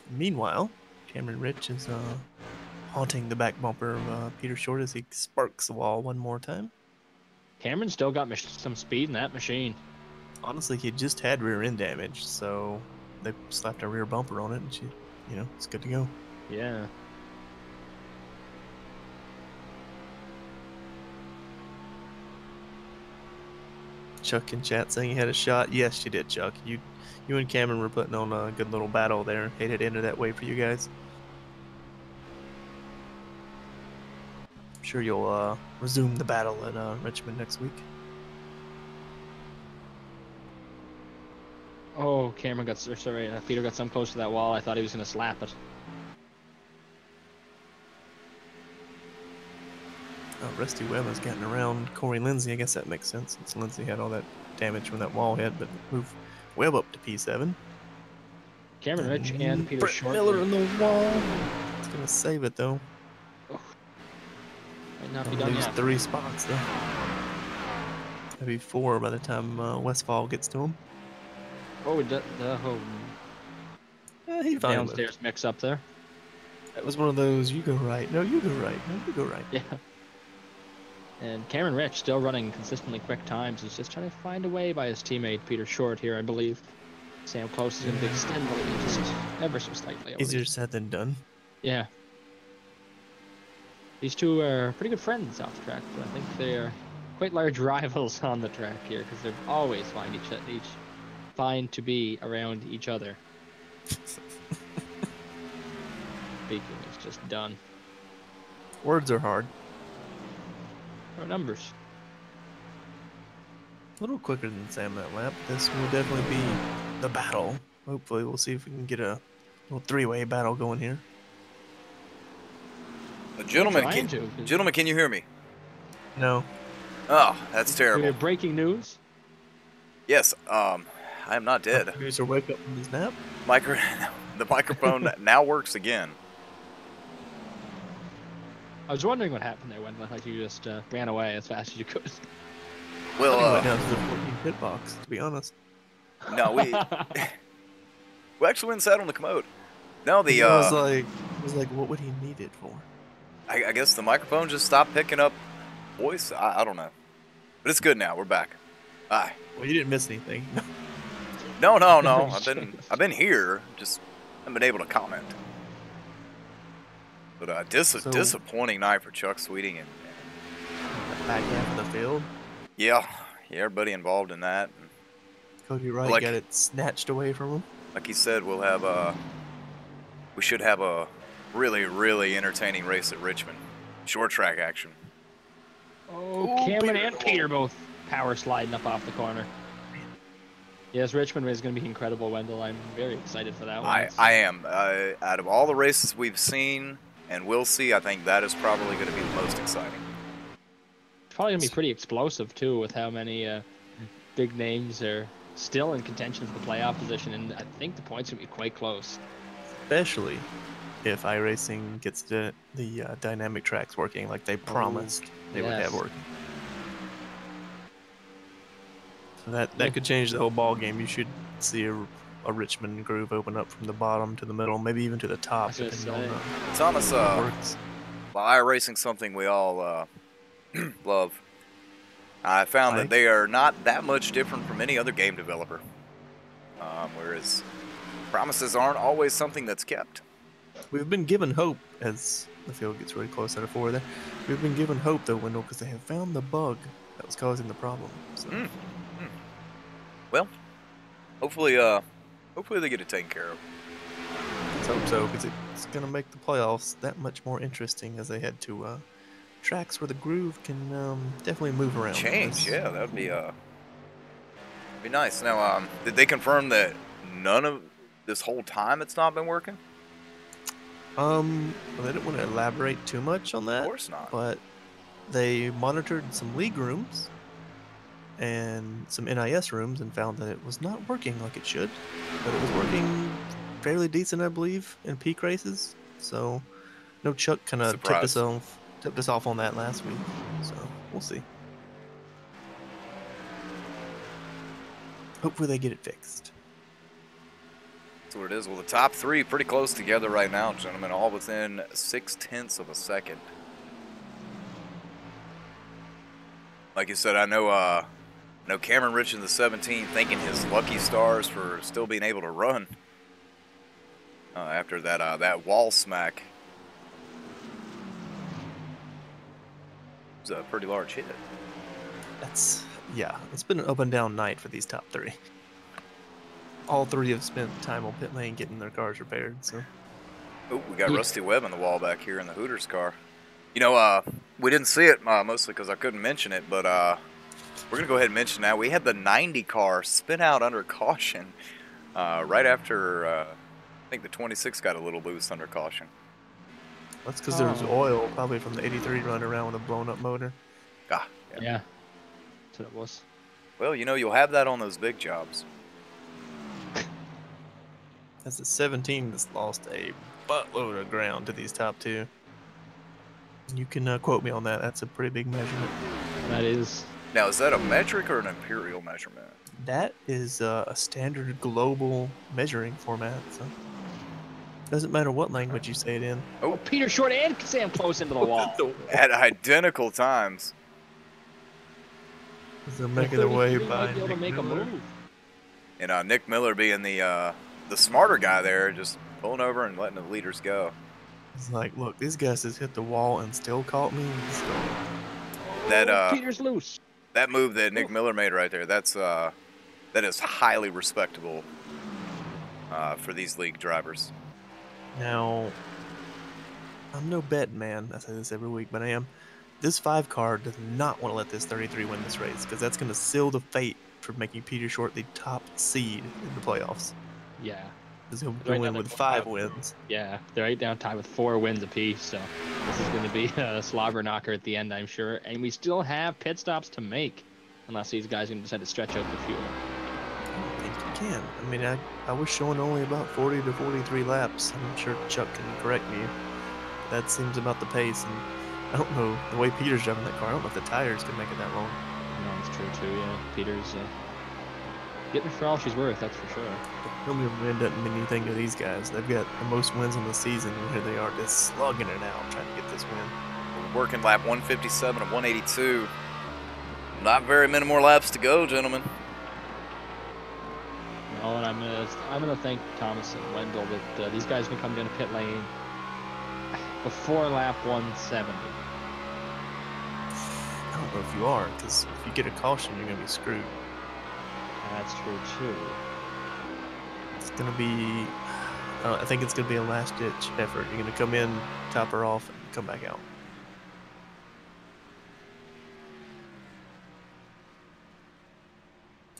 Meanwhile, Cameron Rich is haunting the back bumper of Peter Short as he sparks the wall one more time. Cameron still got some speed in that machine. Honestly, he just had rear end damage, so they slapped a rear bumper on it, and it's good to go. Yeah. Chuck in chat saying he had a shot. Yes, you did, Chuck. You and Cameron were putting on a good little battle there. Headed into that way for you guys. sure you'll resume the battle at Richmond next week. Oh, Cameron got, sorry, Peter got some close to that wall. I thought he was going to slap it. Rusty Webb is getting around Corey Lindsay. I guess that makes sense since Lindsay had all that damage from that wall hit, but move Webb up to P7. Cameron Rich and Peter Brett Short. Miller in the wall. It's going to save it, though. Oh. Might not be done lose yet. 3 spots, though. Maybe 4 by the time Westfall gets to him. Oh, He downstairs mix up there. That was one of those, you go right, no, you go right, no, you go right. Yeah. And Cameron Rich still running consistently quick times. He's just trying to find a way by his teammate Peter Short here, I believe. Sam Close is going to extend the lead just ever so slightly. Easier said than done. Yeah. These two are pretty good friends off the track, but I think they're quite large rivals on the track here because they always find find to be around each other. Speaking is just done. Words are hard. Or numbers. A little quicker than Sam that lap. This will definitely be the battle. Hopefully we'll see if we can get a little 3-way battle going here. Gentlemen, can you hear me? No. Oh, that's terrible. Breaking news? Yes, I am not dead. Producer wake up from his nap? The microphone now works again. I was wondering what happened there, Wendell. Like you just ran away as fast as you could. Well, went down to the 14 pit box, to be honest. No, we actually went and sat on the commode. No, the it was like, what would he need it for? I guess the microphone just stopped picking up voice. I don't know, but it's good now. We're back. Aye. Well, you didn't miss anything. No. I've been here, just haven't been able to comment. But disappointing night for Chuck Sweeting and back half of the field. Yeah, everybody involved in that. Cody Wright got it snatched away from him. Like he said, we should have a really, really entertaining race at Richmond. Short track action. Oh, Cameron and Peter both power sliding up off the corner. Yes, Richmond is going to be incredible, Wendell. I'm very excited for that one. I am. Out of all the races we've seen and will see, I think that is probably going to be the most exciting. It's probably going to be pretty explosive, too, with how many big names are still in contention for the playoff position, and I think the points will be quite close. Especially if iRacing gets the dynamic tracks working like they promised they would have working. So that could change the whole ball game. You should see a Richmond groove open up from the bottom to the middle, maybe even to the top. Thomas, while iRacing something we all love, I found that they are not that much different from any other game developer. Whereas promises aren't always something that's kept. We've been given hope as the field gets really close out of 4 there. We've been given hope though, Wendell, because they have found the bug that was causing the problem. So. Well, hopefully they get it taken care of. Let's hope so, because it's going to make the playoffs that much more interesting as they head to tracks where the groove can definitely move around. Change, yeah, that would be nice. Now, did they confirm that none of this whole time it's not been working? Well, they didn't want to elaborate too much on that. Of course not. But they monitored some league rooms and some NIS rooms and found that it was not working like it should, but it was working fairly decent, I believe, in peak races. So, no, Chuck kind of tipped us off on that last week. So we'll see. Hopefully they get it fixed. That's what it is. Well, the top 3 pretty close together right now, gentlemen, all within 0.6 of a second. Like you said, I know Cameron Rich in the 17 thanking his lucky stars for still being able to run after that wall smack. It was a pretty large hit. It's been an up and down night for these top 3. All 3 have spent time on pit lane getting their cars repaired. So, we got Rusty Webb in the wall back here in the Hooters car. You know, we didn't see it mostly because I couldn't mention it, but we're going to go ahead and mention now. We had the 90 car spin out under caution right after, I think the 26 got a little loose under caution. That's because there was oil, probably from the 83 running around with a blown up motor. Ah, yeah. That's what it was. Well, you know, you'll have that on those big jobs. That's the 17 that's lost a buttload of ground to these top two. You can quote me on that. That's a pretty big measurement. That is. Now, is that a metric or an imperial measurement? That is a standard global measuring format. So doesn't matter what language you say it in. Oh, Peter Short and Sam Close into the wall. At identical times. They're making their way by able to make a move. And Nick Miller being the smarter guy there, just pulling over and letting the leaders go. It's like, look, these guys just hit the wall and still caught me. So... That Peter's loose. That move that Nick Miller made right there, that is highly respectable for these league drivers. Now, I'm no betting man. I say this every week, but I am. This 5 car does not want to let this 33 win this race because that's going to seal the fate for making Peter Short the top seed in the playoffs. Yeah. Because he'll win with 5 wins. Yeah, they're right down tied with 4 wins apiece, so this is going to be a slobber knocker at the end, I'm sure. And we still have pit stops to make, unless these guys are going to decide to stretch out the fuel. I don't think you can. I mean, I was showing only about 40 to 43 laps. I'm sure Chuck can correct me. That seems about the pace, and I don't know, the way Peter's driving that car, I don't know if the tires can make it that long. No, it's true too, yeah. Peter's getting her for all she's worth, that's for sure. Nobody really doesn't mean anything to these guys. They've got the most wins in the season, and here they are just slugging it out, trying to get this win. We're working lap 157 of 182. Not very many more laps to go, gentlemen. No, and I'm gonna thank Thomas and Wendell that these guys can come down to pit lane before lap 170. I don't know if you are, because if you get a caution, you're going to be screwed. That's true, too. It's going to be... I think it's going to be a last-ditch effort. You're going to come in, top her off, and come back out.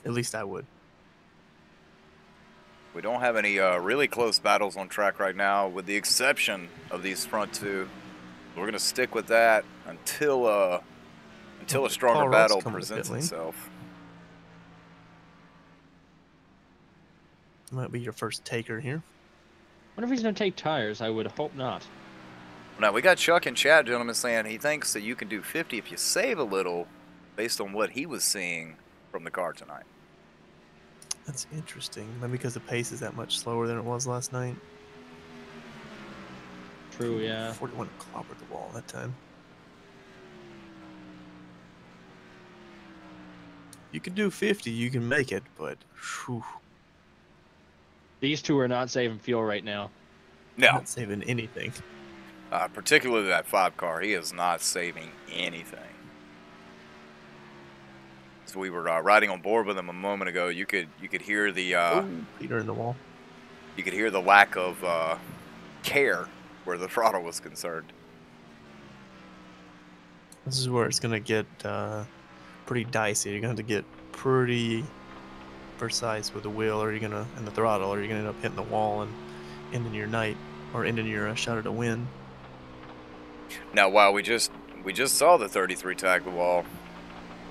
At least I would. We don't have any really close battles on track right now, with the exception of these front two. We're going to stick with that until a stronger battle presents itself. Might be your first taker here. I wonder if he's going to take tires. I would hope not. Now, we got Chuck in chat, gentlemen, saying he thinks that you can do 50 if you save a little based on what he was seeing from the car tonight. That's interesting. Maybe because the pace is that much slower than it was last night. True, yeah. 41 clobbered the wall that time. You can do 50, you can make it, but whew. These two are not saving fuel right now. No. Not saving anything. Particularly that 5 car. He is not saving anything. So we were riding on board with him a moment ago. You could hear the Peter in the wall. You could hear the lack of care where the throttle was concerned. This is where it's gonna get pretty dicey. You're gonna have to get pretty precise with the wheel, or you're gonna and the throttle, or you're gonna end up hitting the wall and ending your night, or ending your shot at a win. Now, while we just saw the 33 tag the wall.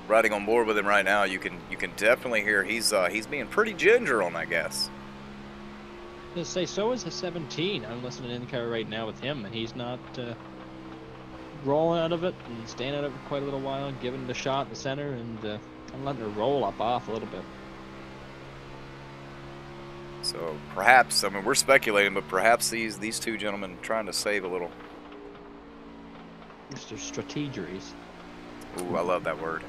Riding on board with him right now, you can definitely hear he's being pretty ginger on that gas. I was gonna say, so is the 17. I'm listening to IndyCar right now with him, and he's not rolling out of it and staying out of it for quite a little while, giving it a shot in the center, and I'm letting her roll up off a little bit. So perhaps, I mean, we're speculating, but perhaps these two gentlemen trying to save a little. Mr. Strategeries. Ooh, I love that word.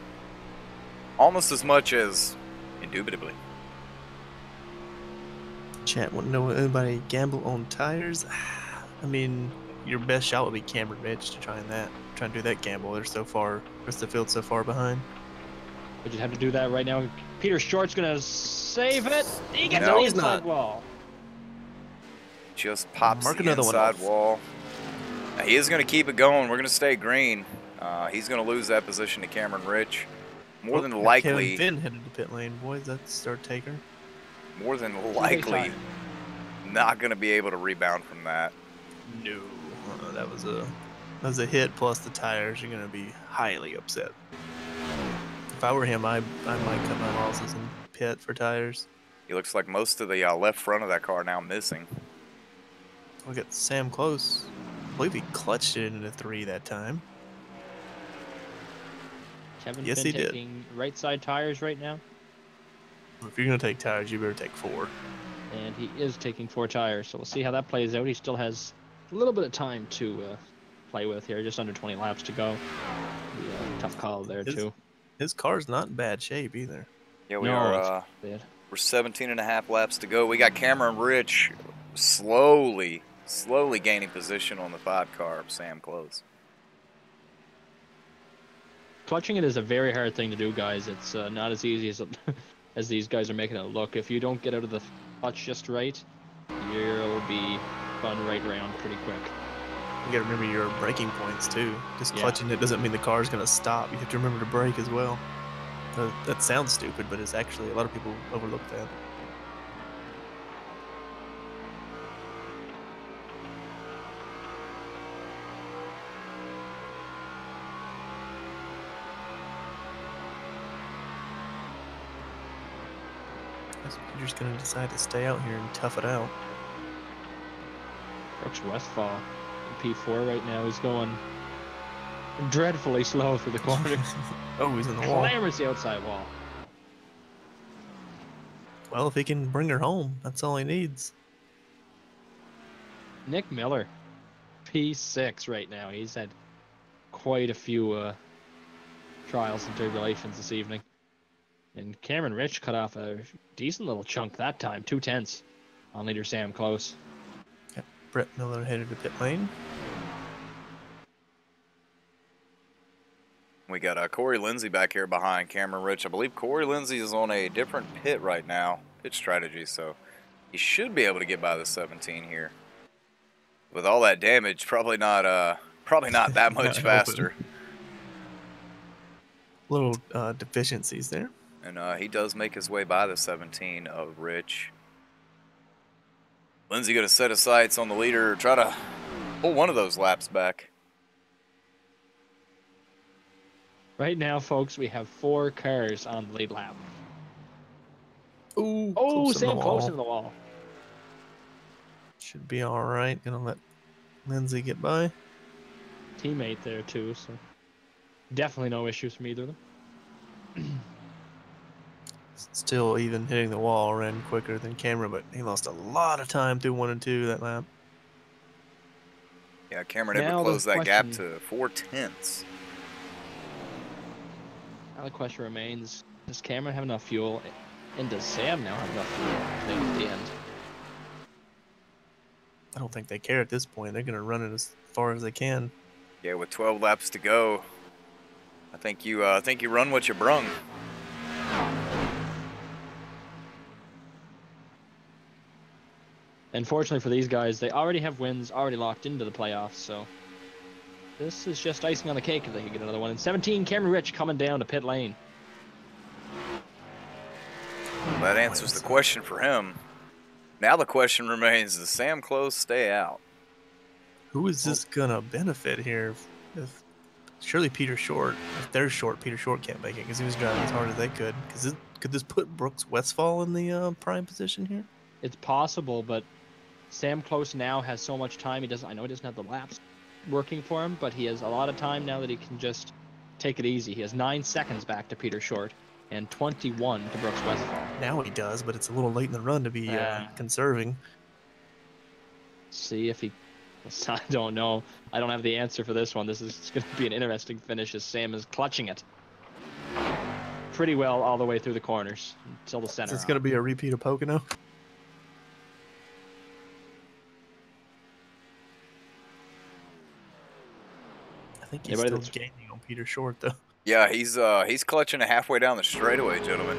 Almost as much as indubitably. Chat, want to know anybody gamble on tires? I mean, your best shot would be Cameron Mitch to try and do that gamble. They're so far, rest of the field's so far behind. We just have to do that right now. Peter Short's gonna save it. He gets No, the he's inside wall. Just pops Mark the another one inside off. wall. Now, he is going to keep it going. We're going to stay green. He's going to lose that position to Cameron Rich. More than Kevin likely, Finn headed to pit lane, boys. That's start taker. more than likely, not going to be able to rebound from that. No, that was a hit. Plus the tires. You're going to be highly upset. If I were him, I might cut my losses and pit for tires. He looks like most of the left front of that car now missing. Look at Sam Close. I believe he clutched it into 3 that time. Kevin Yes, Finn he did. taking right side tires right now. If you're going to take tires, you better take 4. And he is taking 4 tires, so we'll see how that plays out. He still has a little bit of time to play with here, just under 20 laps to go. Tough call there, too. His car's not in bad shape either. Yeah, we're 17 and a half laps to go. We got Cameron Rich slowly gaining position on the 5 car of Sam Close. Clutching it is a very hard thing to do, guys. It's not as easy as these guys are making it look. If you don't get out of the clutch just right, you'll be spun right around pretty quick. You gotta remember your braking points too. Just clutching it doesn't mean the car's gonna stop. You have to remember to brake as well. That sounds stupid, but it's actually, a lot of people overlook that. You're just gonna decide to stay out here and tough it out. Brooks Westfall in P4 right now. He's going dreadfully slow through the corner. Oh, he's in the wall. Clambers the outside wall. Well, if he can bring her home, that's all he needs. Nick Miller, P6 right now. He's had quite a few trials and tribulations this evening. And Cameron Rich cut off a decent little chunk that time, 2/10 on leader Sam Close. Yep. Brett Miller headed to pit lane. We got Corey Lindsay back here behind Cameron Rich. I believe Corey Lindsay is on a different pit right now, pit strategy, so he should be able to get by the 17 here. With all that damage, probably not that much faster. Little deficiencies there. And he does make his way by the 17 of Rich. Lindsay going to set his sights on the leader, try to pull one of those laps back. Right now, folks, we have 4 cars on the lead lap. Ooh, oh, Sam close into the wall. Should be all right. Gonna let Lindsay get by. Teammate there too, so definitely no issues from either of them. Still, even hitting the wall, ran quicker than Cameron, but he lost a lot of time through 1 and 2 that lap. Yeah, Cameron able to close that gap to 4/10. Now the question remains, does Cameron have enough fuel, and does Sam now have enough fuel at the end? I don't think they care at this point. They're going to run it as far as they can. Yeah, with 12 laps to go, I think you run what you brung. Unfortunately for these guys, they already have wins already locked into the playoffs, so this is just icing on the cake if they can get another one. And 17, Cameron Rich coming down to pit lane. Well, that answers the question for him. Now the question remains, does Sam Close stay out? Who is this going to benefit here? If surely Peter Short. If they're short, Peter Short can't make it because he was driving as hard as they could. Could this put Brooks Westfall in the prime position here? It's possible, but Sam Close now has so much time. I know he doesn't have the laps working for him, but he has a lot of time now that he can just take it easy. He has 9 seconds back to Peter Short and 21 to Brooks Westfall. Now he does, but it's a little late in the run to be conserving. See if he... I don't know. I don't have the answer for this one. This is going to be an interesting finish as Sam is clutching it pretty well all the way through the corners until the center. Is this going to be a repeat of Pocono? I think he's still gaining on Peter Short, though. Yeah, he's clutching it halfway down the straightaway, gentlemen.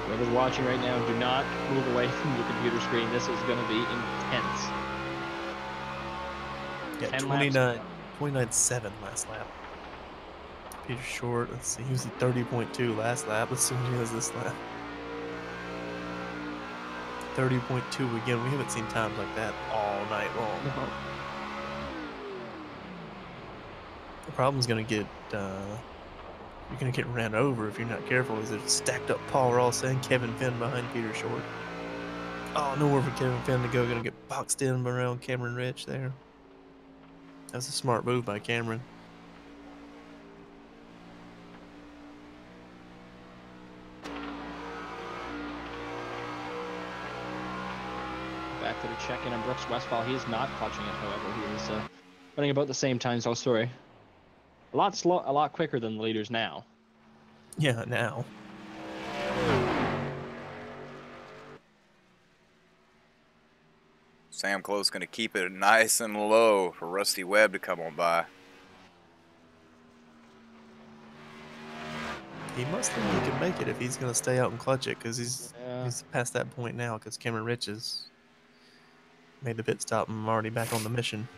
Whoever's watching right now, do not move away from your computer screen. This is going to be intense. Yeah, 29 29.7 last lap. Peter Short, let's see, he was at 30.2 last lap. Let's see what he does this lap. 30.2 again. We haven't seen times like that all night long. No. The problem's gonna get you're gonna get ran over if you're not careful. Is there's stacked up Paul Ross and Kevin Finn behind Peter Short. Oh, nowhere for Kevin Finn to go. Gonna get boxed in around Cameron Rich there. That's a smart move by Cameron. Back to the check-in on Brooks Westphal. He is not clutching it, however. He is running about the same time. So sorry. A lot quicker than the leaders now. Yeah, now. Sam Close going to keep it nice and low for Rusty Webb to come on by. He must think he can make it if he's going to stay out and clutch it, because he's past that point now, because Cameron Rich has made the pit stop and already back on the mission.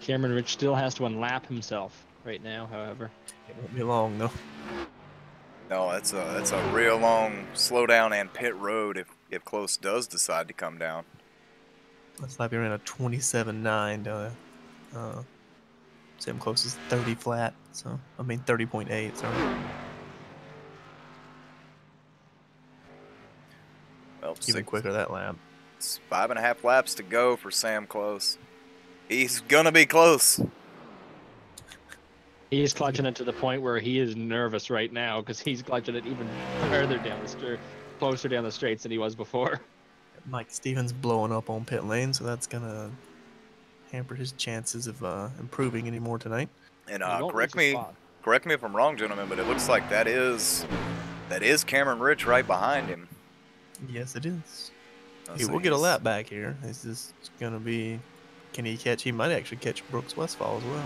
Cameron Rich still has to unlap himself right now, however. It won't be long, though. No, that's a real long slowdown and pit road if Close does decide to come down. Last lap he ran a 27.9. Sam Close is 30 flat, so I mean 30.8. Sorry. Well, Even quicker that lap. It's 5.5 laps to go for Sam Close. He's gonna be close. He's clutching it to the point where he is nervous right now because he's clutching it even further down the straight, closer down the straights than he was before. Mike Stevens blowing up on pit lane, so that's gonna hamper his chances of improving any more tonight. And correct me if I'm wrong, gentlemen, but it looks like that is Cameron Rich right behind him. Yes, it is. He will get a lap back here. It's just gonna be, can he catch? He might actually catch Brooks Westphal as well.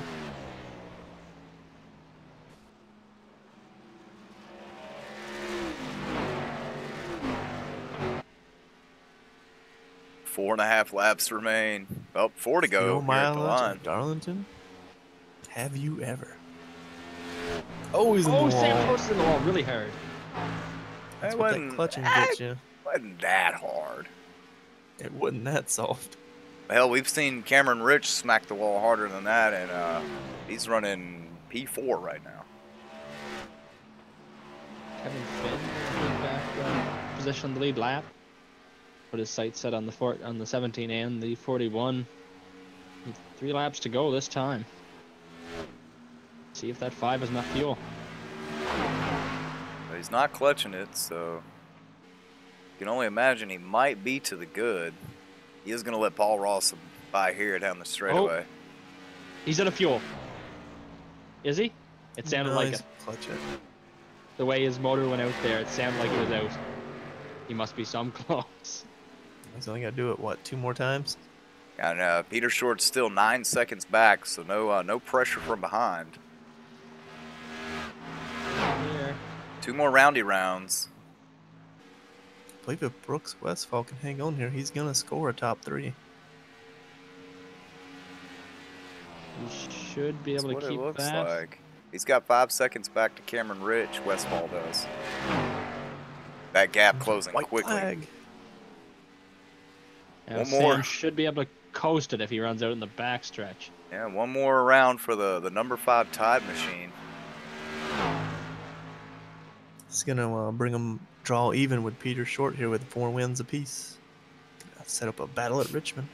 Four and a half laps remain. Oh, 4 to go here at the line. Darlington. Have you ever? Oh, he's in the wall. Sam Close in the wall really hard. That's what that clutching gets you. Wasn't that hard. It wasn't that soft. Hell, we've seen Cameron Rich smack the wall harder than that, and he's running P4 right now. Kevin Finn back position on the lead lap. Put his sights set on the 17 and the 41. 3 laps to go this time. See if that 5 is enough fuel. But he's not clutching it, so you can only imagine he might be to the good. He is going to let Paul Ross by here down the straightaway. Oh, he's out of fuel. Is he? It sounded like it. Clutching. The way his motor went out there, it sounded like it was out. He must be some close. He's only got to do it, what, 2 more times? And Peter Short's still 9 seconds back, so no pressure from behind. Here. 2 more roundy rounds. I believe if Brooks Westphal can hang on here, he's going to score a top 3. He should be able to keep that. That's what it looks like. He's got 5 seconds back to Cameron Rich. Westphal does. That gap closing quickly. Flag. Yeah, Sam more should be able to coast it if he runs out in the backstretch. Yeah, 1 more round for the number 5 Tide machine. It's going to bring him draw even with Peter Short here with 4 wins apiece. Set up a battle at Richmond.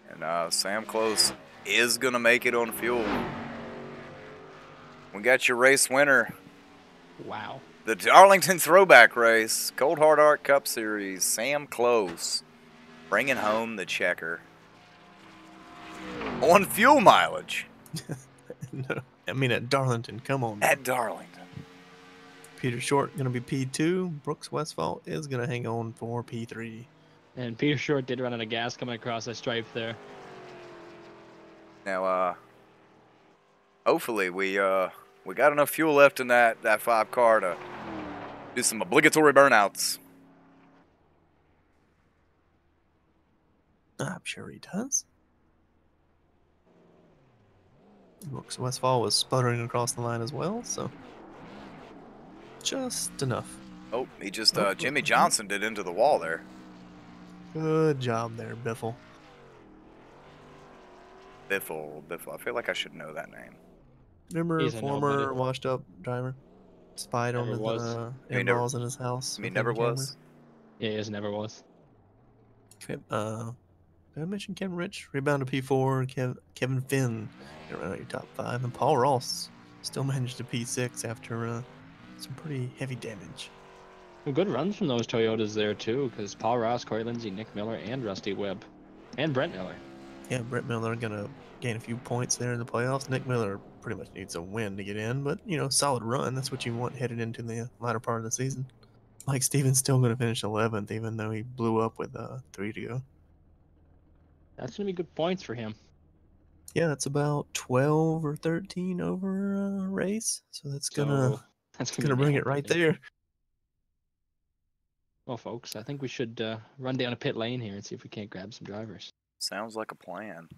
And Sam Close is going to make it on fuel. We got your race winner. Wow. The Darlington Throwback Race, Cold Hard Art Cup Series, Sam Close bringing home the checker. On fuel mileage. No, I mean at Darlington, come on. At Darlington. Peter Short going to be P2. Brooks Westphal is going to hang on for P3. And Peter Short did run out of gas coming across that stripe there. Now, hopefully we got enough fuel left in that 5 car to do some obligatory burnouts. I'm sure he does. Brooks Westfall was sputtering across the line as well, so just enough. Oh, he just Oh, Jimmy Johnson did into the wall there. Good job there, Biffle. Biffle. I feel like I should know that name. Remember, He's a former nobody. washed-up driver, spied on Never his was. in-laws in his house. I mean, with never hidden cameras. was. Yeah, he never was. Did I mention Kevin Rich? Rebound to P4. Kevin Finn around your top 5, and Paul Ross still managed to P6 after some pretty heavy damage. Well, good runs from those Toyotas there too, because Paul Ross, Corey Lindsey, Nick Miller, and Rusty Webb, and Brent Miller. Yeah, Brent Miller gonna gain a few points there in the playoffs. Nick Miller pretty much needs a win to get in, but solid run. That's what you want headed into the latter part of the season. Mike Stevens still gonna finish 11th, even though he blew up with 3 to go. That's gonna be good points for him. Yeah, that's about 12 or 13 over race, so that's gonna bring it right there. Well, folks, I think we should run down a pit lane here and see if we can't grab some drivers. Sounds like a plan.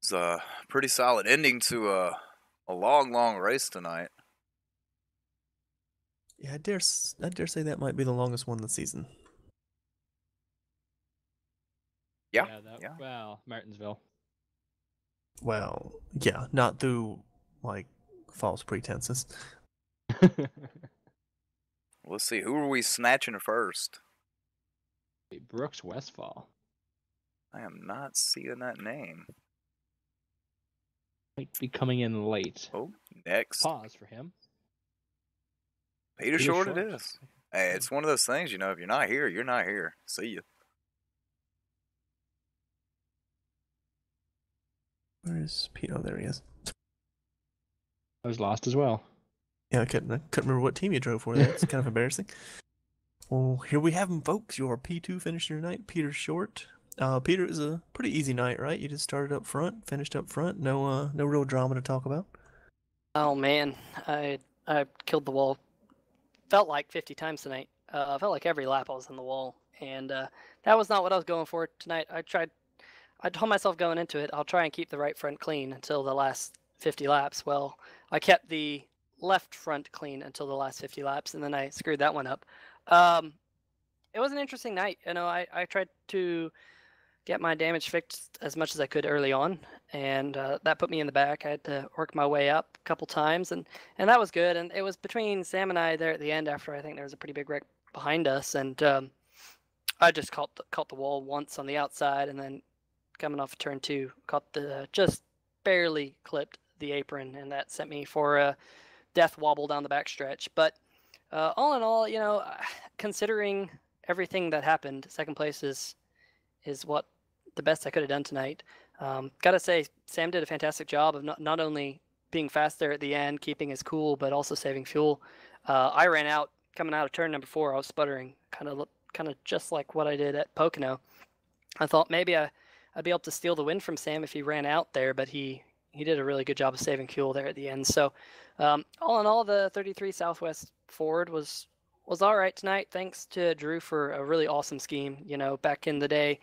It's a pretty solid ending to a long race tonight. Yeah, I dare say that might be the longest one of the season. Yeah. Well, Martinsville. Well, yeah, not through false pretenses. Let's see, who are we snatching first? Brooks Westfall. I am not seeing that name. Might be coming in late. Oh, next. Pause for him. Peter Short it is. Hey, it's one of those things, if you're not here, you're not here. See you. Where is Pete? Oh, there he is. I was lost as well. Yeah, I couldn't remember what team you drove for. That's kind of embarrassing. Well, here we have him, folks. Your P2 finisher tonight, Peter Short. Peter, it was a pretty easy night, right? You just started up front, finished up front. No real drama to talk about. Oh man, I killed the wall. Felt like 50 times tonight. Felt like every lap I was in the wall, and that was not what I was going for tonight. I told myself going into it, I'll try and keep the right front clean until the last 50 laps. Well, I kept the left front clean until the last 50 laps, and then I screwed that one up. It was an interesting night. I tried to get my damage fixed as much as I could early on, and that put me in the back. I had to work my way up a couple times, and that was good. And it was between Sam and I there at the end after I think there was a pretty big wreck behind us, and I just caught the wall once on the outside, and then coming off of turn 2, just barely clipped the apron, and that sent me for a death wobble down the backstretch. But all in all, considering everything that happened, second place is what the best I could have done tonight. Gotta say, Sam did a fantastic job of not only being fast there at the end, keeping his cool, but also saving fuel. I ran out coming out of turn number 4. I was sputtering, kind of just like what I did at Pocono. I thought maybe I'd be able to steal the win from Sam if he ran out there, but he did a really good job of saving fuel there at the end. So all in all, the 33 Southwest Ford was all right tonight. Thanks to Drew for a really awesome scheme. Back in the day,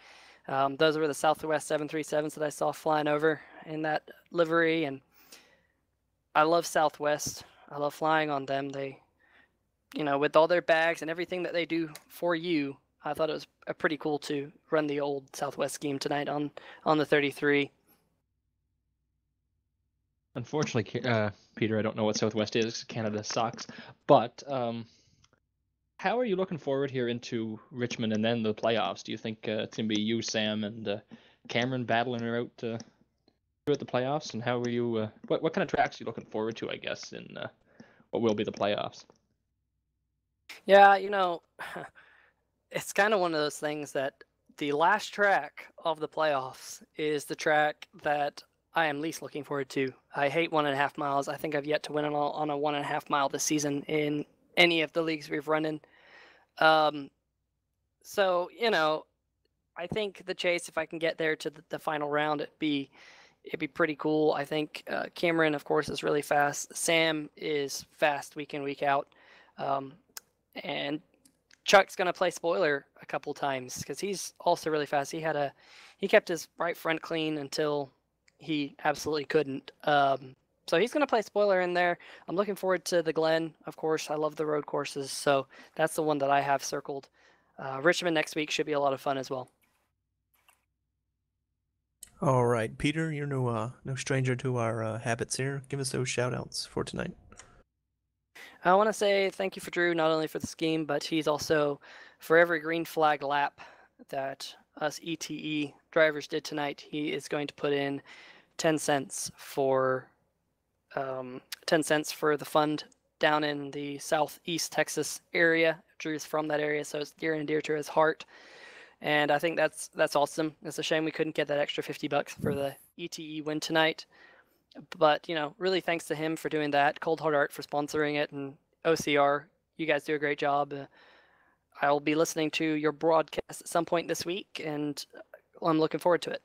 those were the Southwest 737s that I saw flying over in that livery, and I love Southwest. I love flying on them. They, with all their bags and everything that they do for you, I thought it was pretty cool to run the old Southwest scheme tonight on the 33. Unfortunately, Peter, I don't know what Southwest is. Canada sucks. But how are you looking forward here into Richmond and then the playoffs? Do you think it's going to be you, Sam, and Cameron battling her out throughout the playoffs? And how are you? What kind of tracks are you looking forward to, I guess, in what will be the playoffs? Yeah, it's kind of one of those things that the last track of the playoffs is the track that I am least looking forward to. I hate 1.5 miles. I think I've yet to win on a 1.5 mile this season in any of the leagues we've run in. So, I think the chase, if I can get there to the final round, it'd be pretty cool. I think Cameron, of course, is really fast. Sam is fast week in, week out. And Chuck's gonna play spoiler a couple times because he's also really fast. He kept his right front clean until he absolutely couldn't. So he's gonna play spoiler in there. I'm looking forward to the Glen, of course. I love the road courses, so that's the one that I have circled. Richmond next week should be a lot of fun as well. All right, Peter, you're no stranger to our habits here. Give us those shout outs for tonight. I want to say thank you for Drew, not only for the scheme, but he's also for every green flag lap that us ETE drivers did tonight. He is going to put in 10 cents for 10 cents for the fund down in the southeast Texas area. Drew's from that area, so it's near and dear to his heart. And I think that's awesome. It's a shame we couldn't get that extra $50 for the ETE win tonight. But, really thanks to him for doing that. Cold Hard Art for sponsoring it, and OCR, you guys do a great job. I'll be listening to your broadcast at some point this week, and I'm looking forward to it.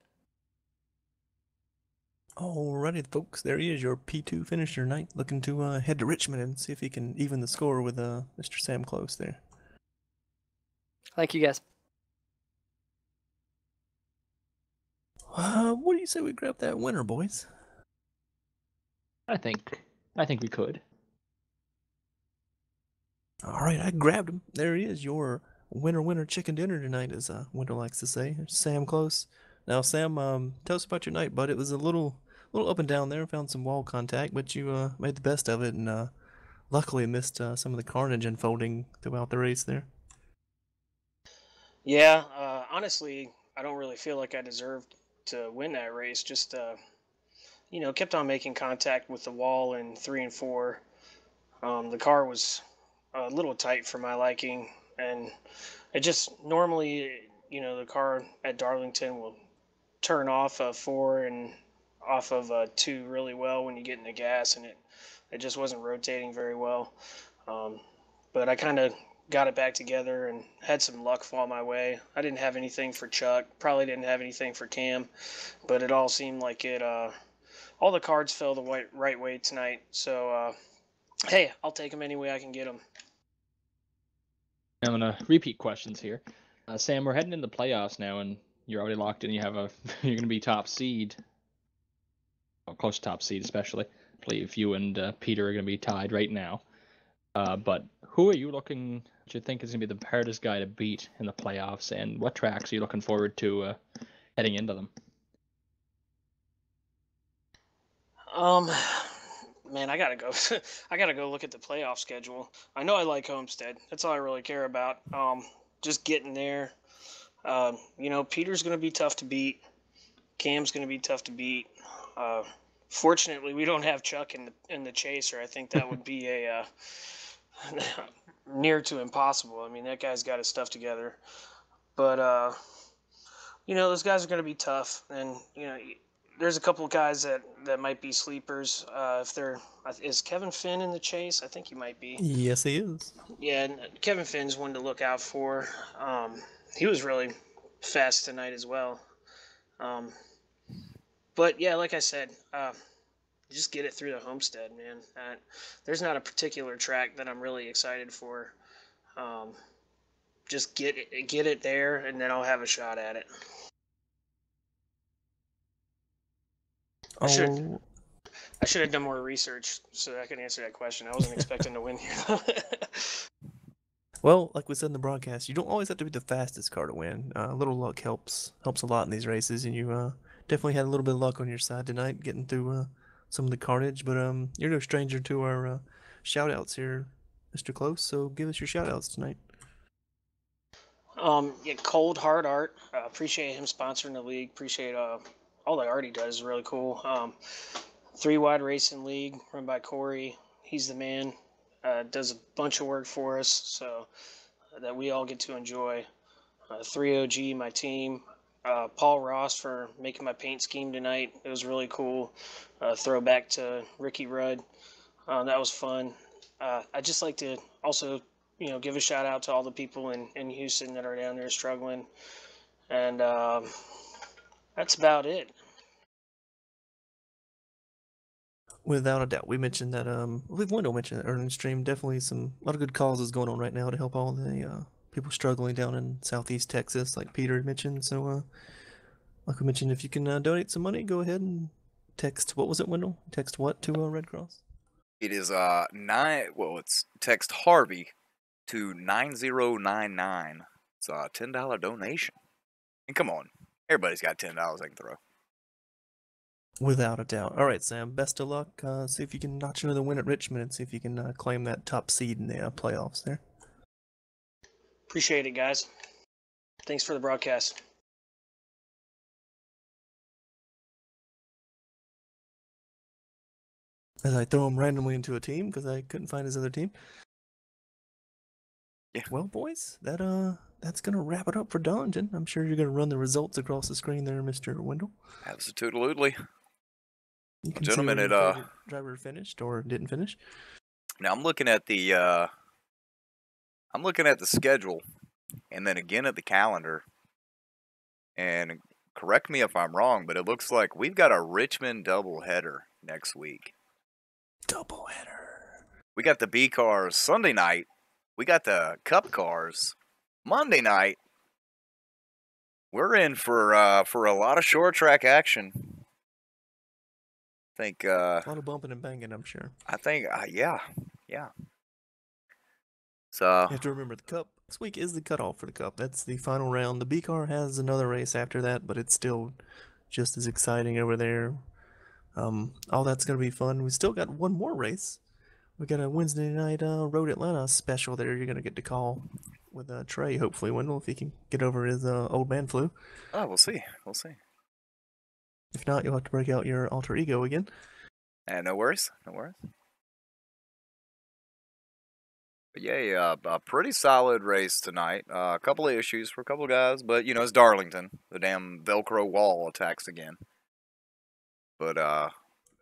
Alrighty, folks, there he is, your P2 finisher tonight. Looking to head to Richmond and see if he can even the score with Mr. Sam Close there. Thank you, guys. What do you say we grab that winner, boys? I think we could. All right, I grabbed him. There he is, your winner chicken dinner tonight, as Winter likes to say. Sam Close. Now, Sam, tell us about your night, bud. It was a little up and down there. Found some wall contact, but you made the best of it, and luckily missed some of the carnage unfolding throughout the race there. Yeah, honestly, I don't really feel like I deserved to win that race. Just kept on making contact with the wall in 3 and 4. The car was a little tight for my liking, and it just normally, the car at Darlington will turn off a 4 and off of a 2 really well when you get in the gas, and it just wasn't rotating very well. But I kind of got it back together and had some luck fall my way. I didn't have anything for Chuck, probably didn't have anything for Cam, but it all seemed like it. All the cards fell the right way tonight. So, hey, I'll take them any way I can get them. I'm gonna repeat questions here. Sam, we're heading into the playoffs now, and you're already locked in. You're gonna be top seed, close to top seed, especially. I believe you and Peter are gonna be tied right now. But who are you looking? Do you think is gonna be the hardest guy to beat in the playoffs, and what tracks are you looking forward to heading into them? Man, I gotta go. I gotta go look at the playoff schedule. I know I like Homestead. That's all I really care about. Just getting there. Peter's gonna be tough to beat. Cam's gonna be tough to beat. Fortunately, we don't have Chuck in the chaser. I think that would be a near to impossible. I mean, that guy's got his stuff together. But those guys are gonna be tough, and there's a couple of guys that might be sleepers. Is Kevin Finn in the chase? I think he might be. Yes, he is. Yeah, Kevin Finn's one to look out for. He was really fast tonight as well. But yeah, like I said, just get it through the Homestead, man. There's not a particular track that I'm really excited for. Just get it there, and then I'll have a shot at it. I should have done more research so that I could answer that question. I wasn't expecting to win here. Well, like we said in the broadcast, you don't always have to be the fastest car to win. A little luck helps a lot in these races, and you definitely had a little bit of luck on your side tonight, getting through some of the carnage. But you're no stranger to our shout outs here, Mr. Close. So give us your shout outs tonight. Yeah, Cold Hard Art. Appreciate him sponsoring the league. Appreciate all that Artie does is really cool. 3 Wide Racing League run by Corey. He's the man. Does a bunch of work for us, so that we all get to enjoy. 3OG, my team. Paul Ross for making my paint scheme tonight. It was really cool. Throwback to Ricky Rudd. That was fun. I'd just like to also, give a shout out to all the people in Houston that are down there struggling. And that's about it. Without a doubt, we mentioned that. I believe Wendell mentioned that earlier in the stream. Definitely a lot of good causes going on right now to help all the people struggling down in Southeast Texas, like Peter had mentioned. So, like we mentioned, if you can donate some money, go ahead and text. What was it, Wendell? Text what to Red Cross? It is it's text Harvey to 9099. It's a $10 donation. And come on, everybody's got $10 they can throw. Without a doubt. All right, Sam. Best of luck. See if you can notch another win at Richmond, and see if you can claim that top seed in the playoffs there. Appreciate it, guys. Thanks for the broadcast. As I throw him randomly into a team because I couldn't find his other team. Yeah. Well, boys, that's gonna wrap it up for Darlington. I'm sure you're gonna run the results across the screen there, Mr. Wendell. Absolutely. You can Gentlemen, see where your favorite driver finished or didn't finish. Now I'm looking at the schedule, and then again at the calendar. And correct me if I'm wrong, but it looks like we've got a Richmond doubleheader next week. Doubleheader. We got the B cars Sunday night. We got the Cup cars Monday night. We're in for a lot of short track action. I think a lot of bumping and banging, I'm sure. I think yeah. So you have to remember the Cup next week is the cutoff for the Cup. That's the final round. The B car has another race after that, but it's still just as exciting over there. All that's gonna be fun. We still got one more race. We got a Wednesday night Road Atlanta special there. You're gonna get to call with Trey, hopefully, Wendell, if he can get over his old man flu. Oh, we'll see. If not, you'll have to break out your alter ego again. No worries. But yeah, a pretty solid race tonight. A couple of issues for a couple of guys, but it's Darlington. The damn Velcro wall attacks again. But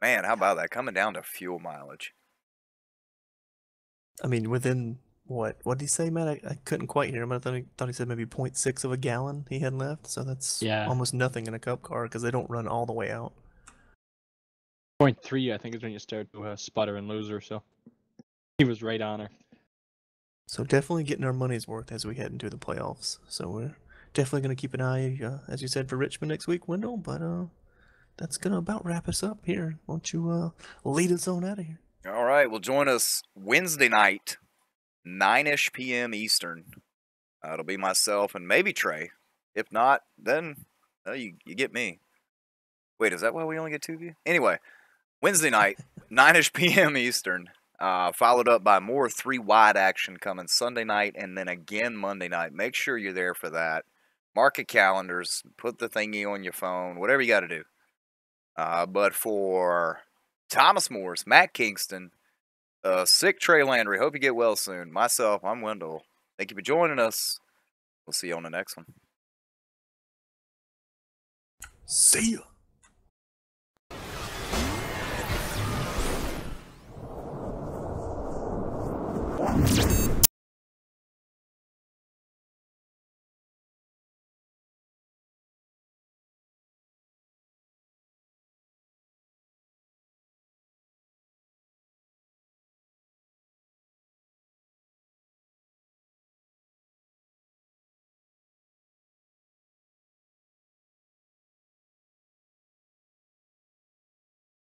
man, how about that? Coming down to fuel mileage. I mean, within what did he say, Matt? I couldn't quite hear him. I thought he said maybe 0.6 of a gallon he had left. So that's almost nothing in a Cup car because they don't run all the way out. 0.3, I think, is when you start to sputter and lose her. So he was right on her. So definitely getting our money's worth as we head into the playoffs. So we're definitely going to keep an eye, as you said, for Richmond next week, Wendell. But that's going to about wrap us up here. Why don't you lead us on out of here? All right. Well, join us Wednesday night, 9-ish p.m. Eastern. It'll be myself and maybe Trey. If not, then you get me. Wait, is that why we only get two of you? Anyway, Wednesday night, 9-ish p.m. Eastern. Followed up by more 3-wide action coming Sunday night and then again Monday night. Make sure you're there for that. Mark your calendars. Put the thingy on your phone. Whatever you got to do. But for Thomas Morris, Matt Kingston, sick Trey Landry, hope you get well soon. Myself, I'm Wendell. Thank you for joining us. We'll see you on the next one. See ya.